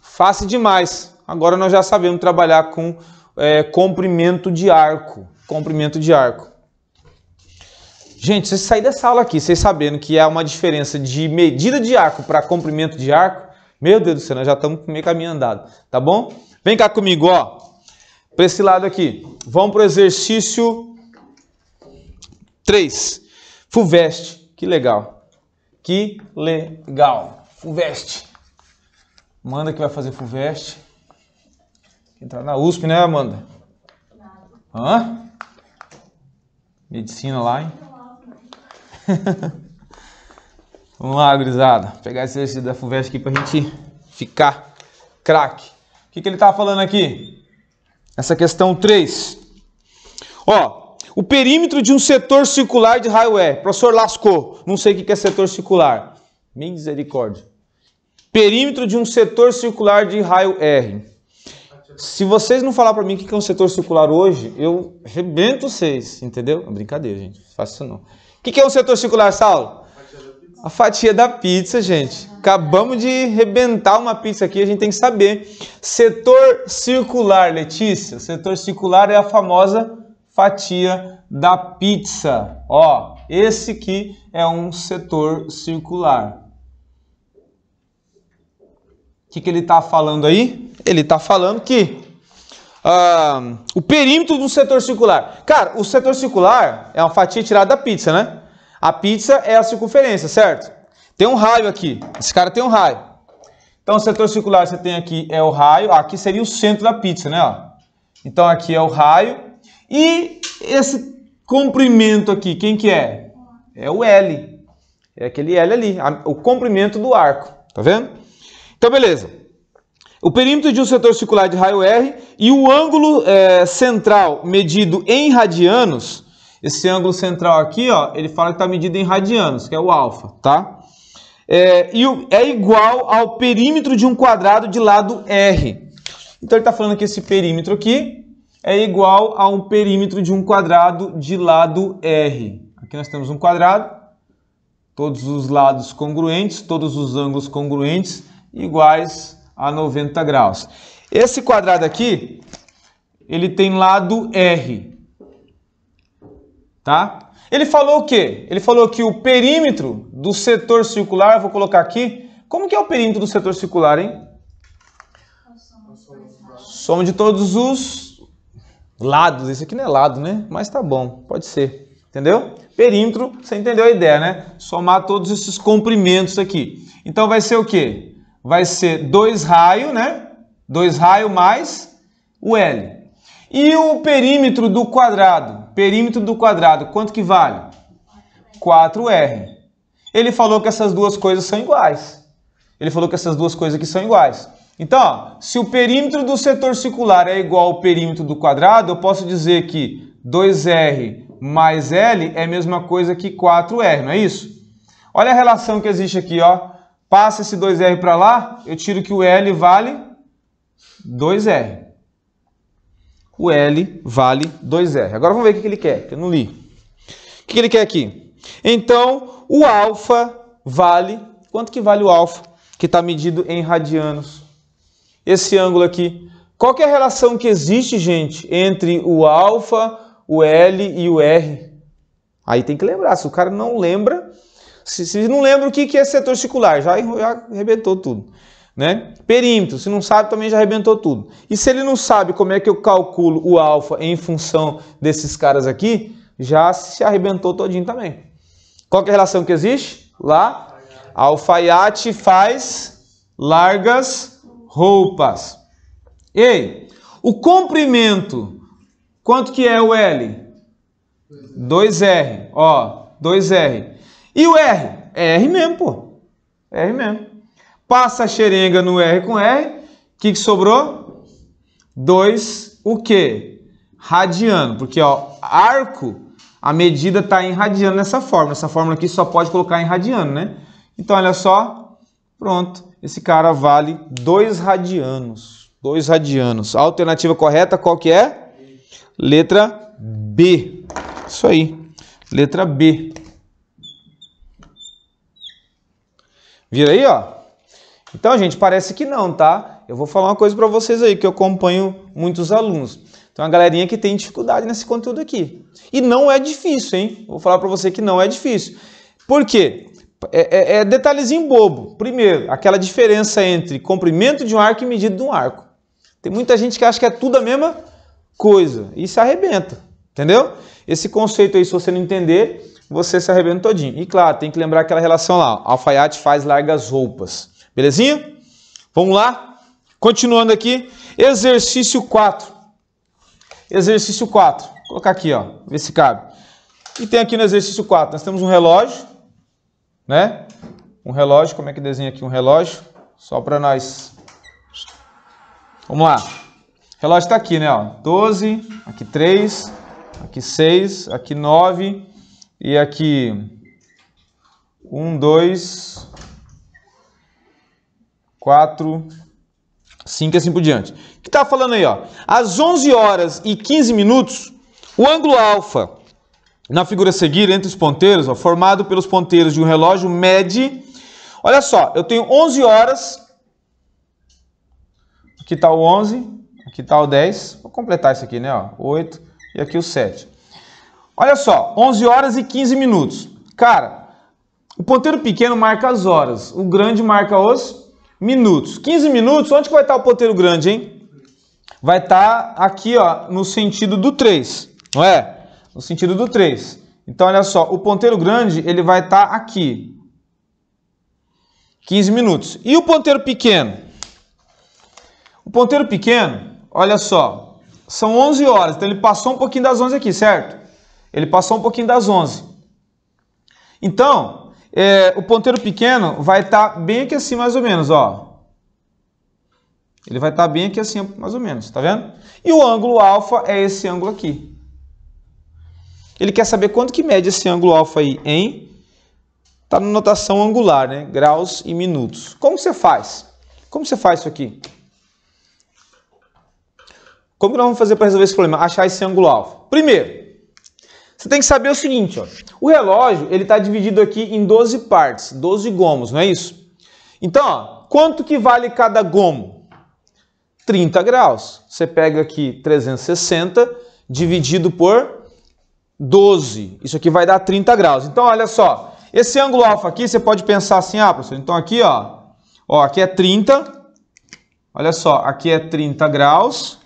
Fácil demais. Agora nós já sabemos trabalhar com comprimento de arco. Comprimento de arco. Gente, vocês saírem dessa aula aqui, vocês sabendo que há uma diferença de medida de arco para comprimento de arco, meu Deus do céu, nós já estamos com meio caminho andado, tá bom? Vem cá comigo, ó. Para esse lado aqui. Vamos para o exercício 3. FUVEST. Que legal. Que legal. FUVEST. Amanda que vai fazer FUVEST. Entrar na USP, né, Amanda? Hã? Medicina lá, hein? Vamos lá, gurizada. Pegar esse exercício da FUVEST aqui pra gente ficar craque. O que ele tá falando aqui? Essa questão 3. Ó, o perímetro de um setor circular de raio R. Professor lascou. Não sei o que é setor circular. Misericórdia. Perímetro de um setor circular de raio R. Se vocês não falar para mim o que é um setor circular hoje, eu rebento vocês, entendeu? Brincadeira, gente. Não faço isso não. O que é um setor circular, Saulo? A fatia da pizza, gente. Acabamos de rebentar uma pizza aqui, a gente tem que saber. Setor circular, Letícia. Setor circular é a famosa fatia da pizza. Ó, esse aqui é um setor circular. O que ele está falando aí? Ele está falando que o perímetro do setor circular. Cara, o setor circular é uma fatia tirada da pizza, né? A pizza é a circunferência, certo? Tem um raio aqui. Esse cara tem um raio. Então, o setor circular você tem aqui é o raio. Aqui seria o centro da pizza, né? Ó. Então, aqui é o raio. E esse comprimento aqui, quem que é? É o L. É aquele L ali. O comprimento do arco. Tá vendo? Então, beleza. O perímetro de um setor circular de raio R e o ângulo central medido em radianos. Esse ângulo central aqui, ó, ele fala que está medido em radianos, que é o alfa, tá? É igual ao perímetro de um quadrado de lado R. Então ele está falando que esse perímetro aqui é igual a um perímetro de um quadrado de lado R. Aqui nós temos um quadrado, todos os lados congruentes, todos os ângulos congruentes, iguais a 90 graus. Esse quadrado aqui, ele tem lado R. Tá? Ele falou o quê? Ele falou que o perímetro do setor circular, vou colocar aqui, como que é o perímetro do setor circular, hein? Soma de todos os lados. Esse aqui não é lado, né? Mas tá bom, pode ser. Entendeu? Perímetro, você entendeu a ideia, né? Somar todos esses comprimentos aqui. Então vai ser o quê? Vai ser 2 raios, né? 2 raios mais o L. E o perímetro do quadrado? Perímetro do quadrado, quanto que vale? 4R. Ele falou que essas duas coisas são iguais. Ele falou que essas duas coisas aqui são iguais. Então, ó, se o perímetro do setor circular é igual ao perímetro do quadrado, eu posso dizer que 2R mais L é a mesma coisa que 4R, não é isso? Olha a relação que existe aqui, ó. Passa esse 2R para lá, eu tiro que o L vale 2R. O L vale 2R. Agora vamos ver o que ele quer, que eu não li. O que ele quer aqui? Então, o alfa vale... Quanto que vale o alfa? Que está medido em radianos. Esse ângulo aqui. Qual que é a relação que existe, gente, entre o alfa, o L e o R? Aí tem que lembrar. Se o cara não lembra... Se não lembra o que é setor circular, já arrebentou tudo. Né? Perímetro, se não sabe, também já arrebentou tudo. E se ele não sabe como é que eu calculo o alfa em função desses caras aqui, já se arrebentou todinho também. Qual que é a relação que existe? Lá, alfaiate faz largas roupas. Ei, o comprimento, quanto que é o L? 2R, ó, 2R. E o R? É R mesmo, pô. R mesmo. Passa a xerenga no R com R. O que sobrou? 2, o quê? Radiano. Porque, ó, arco, a medida está em radiano nessa fórmula. Essa fórmula aqui só pode colocar em radiano, né? Então, olha só. Pronto. Esse cara vale 2 radianos. 2 radianos. A alternativa correta qual que é? Letra B. Isso aí. Letra B. Vira aí, ó. Então, gente, parece que não, tá? Eu vou falar uma coisa para vocês aí, que eu acompanho muitos alunos. Tem uma galerinha que tem dificuldade nesse conteúdo aqui. E não é difícil, hein? Vou falar para você que não é difícil. Por quê? É detalhezinho bobo. Primeiro, aquela diferença entre comprimento de um arco e medida de um arco. Tem muita gente que acha que é tudo a mesma coisa. E se arrebenta, entendeu? Esse conceito aí, se você não entender, você se arrebenta todinho. E claro, tem que lembrar aquela relação lá. Alfaiate faz largas roupas. Belezinha? Vamos lá? Continuando aqui. Exercício 4. Exercício 4. Vou colocar aqui, ó. Ver se cabe. E tem aqui no exercício 4. Nós temos um relógio. Né? Um relógio. Como é que desenha aqui um relógio? Só para nós. Vamos lá. O relógio está aqui, né? Ó. 12. Aqui 3. Aqui 6. Aqui 9. E aqui 1, 2, 4, 5 e assim por diante. O que está falando aí? Ó? Às 11 horas e 15 minutos, o ângulo alfa, na figura a seguir, entre os ponteiros, ó, formado pelos ponteiros de um relógio, mede... Olha só, eu tenho 11 horas, aqui está o 11, aqui está o 10, vou completar isso aqui, né? Ó, 8 e aqui o 7. Olha só, 11 horas e 15 minutos. Cara, o ponteiro pequeno marca as horas, o grande marca os minutos. 15 minutos, onde que vai estar o ponteiro grande, hein? Vai estar aqui, ó, no sentido do 3, não é? No sentido do 3. Então, olha só, o ponteiro grande, ele vai estar aqui. 15 minutos. E o ponteiro pequeno? O ponteiro pequeno, olha só, são 11 horas. Então, ele passou um pouquinho das 11 aqui, certo? Ele passou um pouquinho das 11. Então, o ponteiro pequeno vai estar bem aqui assim, mais ou menos, ó. Ele vai estar bem aqui assim, mais ou menos, tá vendo? E o ângulo alfa é esse ângulo aqui. Ele quer saber quanto que mede esse ângulo alfa aí em... Tá na notação angular, né? Graus e minutos. Como você faz? Como você faz isso aqui? Como que nós vamos fazer para resolver esse problema? Achar esse ângulo alfa. Primeiro, você tem que saber o seguinte, ó. O relógio, ele está dividido aqui em 12 partes, 12 gomos, não é isso? Então, ó, quanto que vale cada gomo? 30 graus. Você pega aqui 360 dividido por 12. Isso aqui vai dar 30 graus. Então, olha só. Esse ângulo alfa aqui, você pode pensar assim, ah, professor, então aqui, ó, aqui é 30. Olha só, aqui é 30 graus,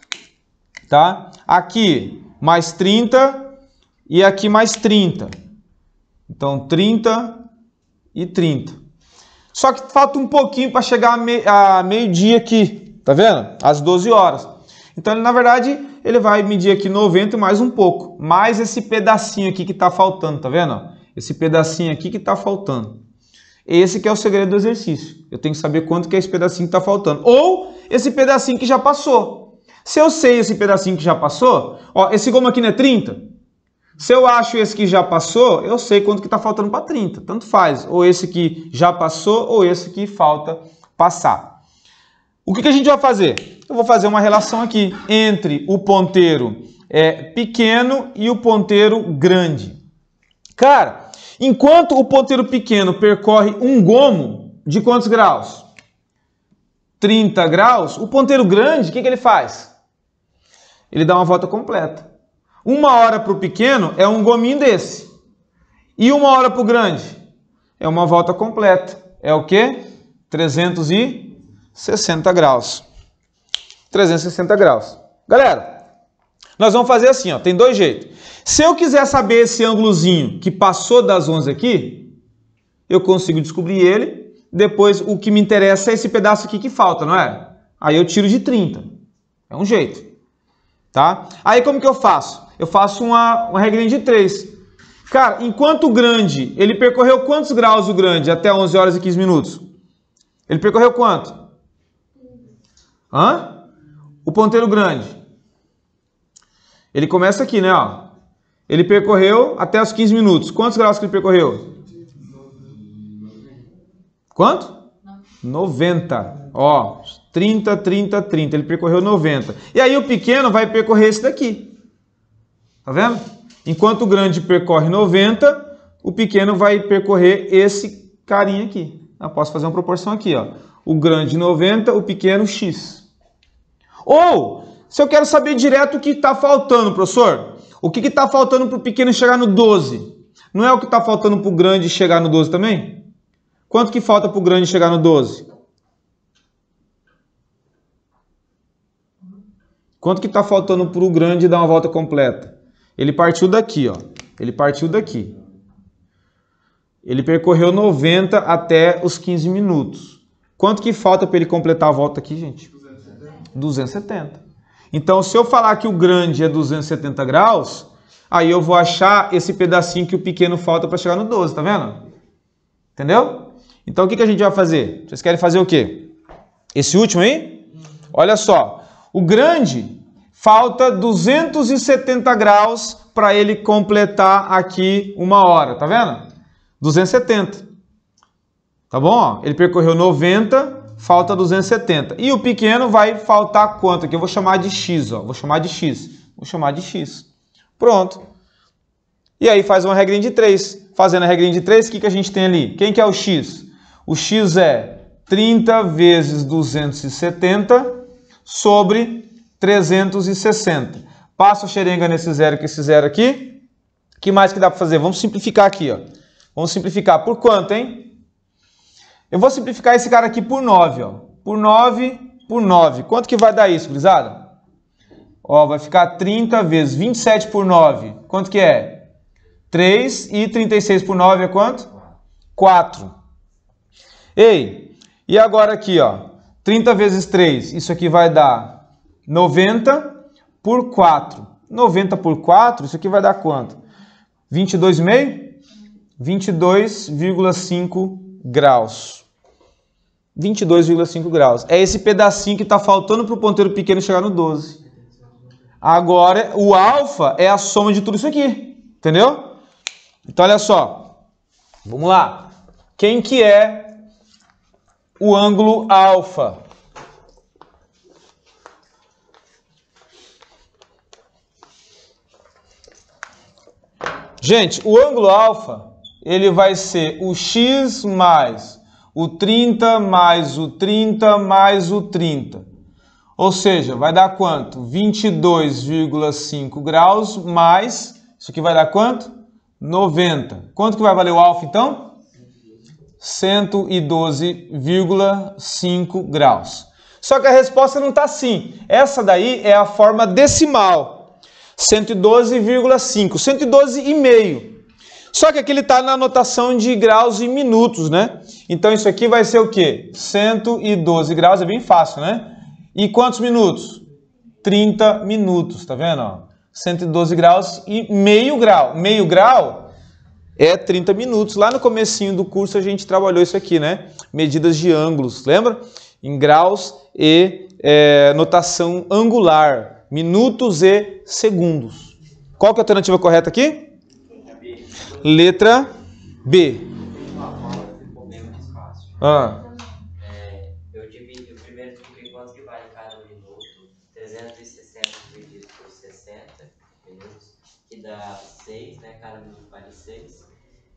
tá? Aqui mais 30 e aqui mais 30. Então, 30 e 30. Só que falta um pouquinho para chegar a meio-dia aqui, tá vendo? Às 12 horas. Então, na verdade, ele vai medir aqui 90 e mais um pouco. Mais esse pedacinho aqui que está faltando, tá vendo? Esse pedacinho aqui que está faltando. Esse que é o segredo do exercício. Eu tenho que saber quanto que é esse pedacinho que está faltando. Ou esse pedacinho que já passou. Se eu sei esse pedacinho que já passou, ó, esse gomo aqui não é 30? Se eu acho esse que já passou, eu sei quanto que está faltando para 30. Tanto faz. Ou esse que já passou, ou esse que falta passar. O que a gente vai fazer? Eu vou fazer uma relação aqui entre o ponteiro pequeno e o ponteiro grande. Cara, enquanto o ponteiro pequeno percorre um gomo, de quantos graus? 30 graus. O ponteiro grande, o que ele faz? Ele dá uma volta completa. 1 hora para o pequeno é um gominho desse. E 1 hora para o grande? É uma volta completa. É o quê? 360 graus. 360 graus. Galera, nós vamos fazer assim, ó, tem dois jeitos. Se eu quiser saber esse ângulozinho que passou das 11 aqui, eu consigo descobrir ele. Depois, o que me interessa é esse pedaço aqui que falta, não é? Aí eu tiro de 30. É um jeito. Tá? Aí como que eu faço? Eu faço uma regrinha de 3. Cara, enquanto o grande, ele percorreu quantos graus o grande até 11 horas e 15 minutos? Ele percorreu quanto? Hã? O ponteiro grande. Ele começa aqui, né? Ó. Ele percorreu até os 15 minutos. Quantos graus que ele percorreu? Quanto? 90. Ó, 30, 30, 30. Ele percorreu 90. E aí o pequeno vai percorrer esse daqui. Tá vendo? Enquanto o grande percorre 90, o pequeno vai percorrer esse carinha aqui. Eu posso fazer uma proporção aqui, ó. O grande 90, o pequeno X. Ou, se eu quero saber direto o que está faltando, professor, o que está faltando para o pequeno chegar no 12? Não é o que está faltando para o grande chegar no 12 também? Quanto que falta para o grande chegar no 12? Quanto que está faltando para o grande dar uma volta completa? Ele partiu daqui, ó. Ele partiu daqui. Ele percorreu 90 até os 15 minutos. Quanto que falta para ele completar a volta aqui, gente? 270. Então, se eu falar que o grande é 270 graus, aí eu vou achar esse pedacinho que o pequeno falta para chegar no 12, tá vendo? Entendeu? Então, o que a gente vai fazer? Vocês querem fazer o quê? Esse último aí? Olha só. O grande falta 270 graus para ele completar aqui 1 hora, tá vendo? 270. Tá bom? Ó, ele percorreu 90, falta 270. E o pequeno vai faltar quanto aqui? Eu vou chamar de X, ó. Vou chamar de X. Vou chamar de X. Pronto. E aí faz uma regrinha de 3. Fazendo a regrinha de 3, o que a gente tem ali? Quem que é o X? O X é 30 vezes 270 sobre 360. Passa a xerenga nesse zero com esse zero aqui. O que mais que dá para fazer? Vamos simplificar aqui, ó. Vamos simplificar por quanto, hein? Eu vou simplificar esse cara aqui por 9, ó. Por 9, por 9. Quanto que vai dar isso, gurizada? Ó, vai ficar 30 vezes 27 por 9. Quanto que é? 3 e 36 por 9 é quanto? 4. Ei, e agora aqui, ó, 30 vezes 3, isso aqui vai dar 90 por 4. 90 por 4, isso aqui vai dar quanto? 22,5? 22,5 graus. 22,5 graus. É esse pedacinho que está faltando para o ponteiro pequeno chegar no 12. Agora, o alfa é a soma de tudo isso aqui. Entendeu? Então, olha só. Vamos lá. Quem que é o ângulo alfa? Gente, o ângulo alfa, ele vai ser o x mais o 30 mais o 30 mais o 30. Ou seja, vai dar quanto? 22,5 graus mais, isso aqui vai dar quanto? 90. Quanto que vai valer o alfa, então? 112,5 graus. Só que a resposta não está assim. Essa daí é a forma decimal. 112,5, 112,5. Só que aqui ele está na notação de graus e minutos, né? Então isso aqui vai ser o quê? 112 graus, é bem fácil, né? E quantos minutos? 30 minutos, tá vendo? Ó? 112 graus e meio grau. Meio grau é 30 minutos. Lá no comecinho do curso a gente trabalhou isso aqui, né? Medidas de ângulos, lembra? Em graus e notação angular. Minutos e segundos. Qual que é a alternativa correta aqui? Letra B. Eu primeiro dividi quanto que vale cada minuto. 360 dividido por 60 minutos, que dá 6, né? Cada minuto vale 6.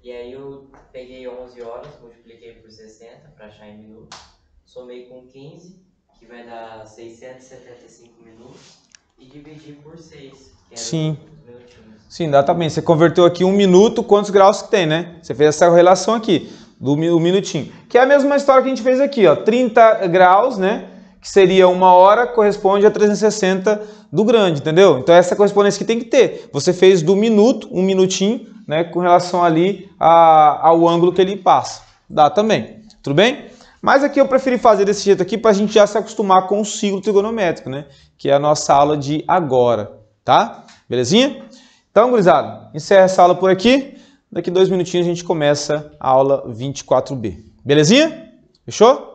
E aí eu peguei 11 horas, multipliquei por 60 para achar em minutos. Somei com 15, que vai dar 675 minutos. E dividir por 6, que era Sim. minutinhos. Sim, dá também. Você converteu aqui 1 minuto, quantos graus que tem, né? Você fez essa relação aqui, do minutinho. Que é a mesma história que a gente fez aqui, ó. 30 graus, né? Que seria 1 hora, corresponde a 360 do grande, entendeu? Então essa correspondência que tem que ter. Você fez do minuto, 1 minutinho, né? Com relação ali ao ângulo que ele passa. Dá também. Tudo bem? Mas aqui eu preferi fazer desse jeito aqui para a gente já se acostumar com o ciclo trigonométrico, né? Que é a nossa aula de agora, tá? Belezinha? Então, gurizada, encerra essa aula por aqui. Daqui 2 minutinhos a gente começa a aula 24B. Belezinha? Fechou?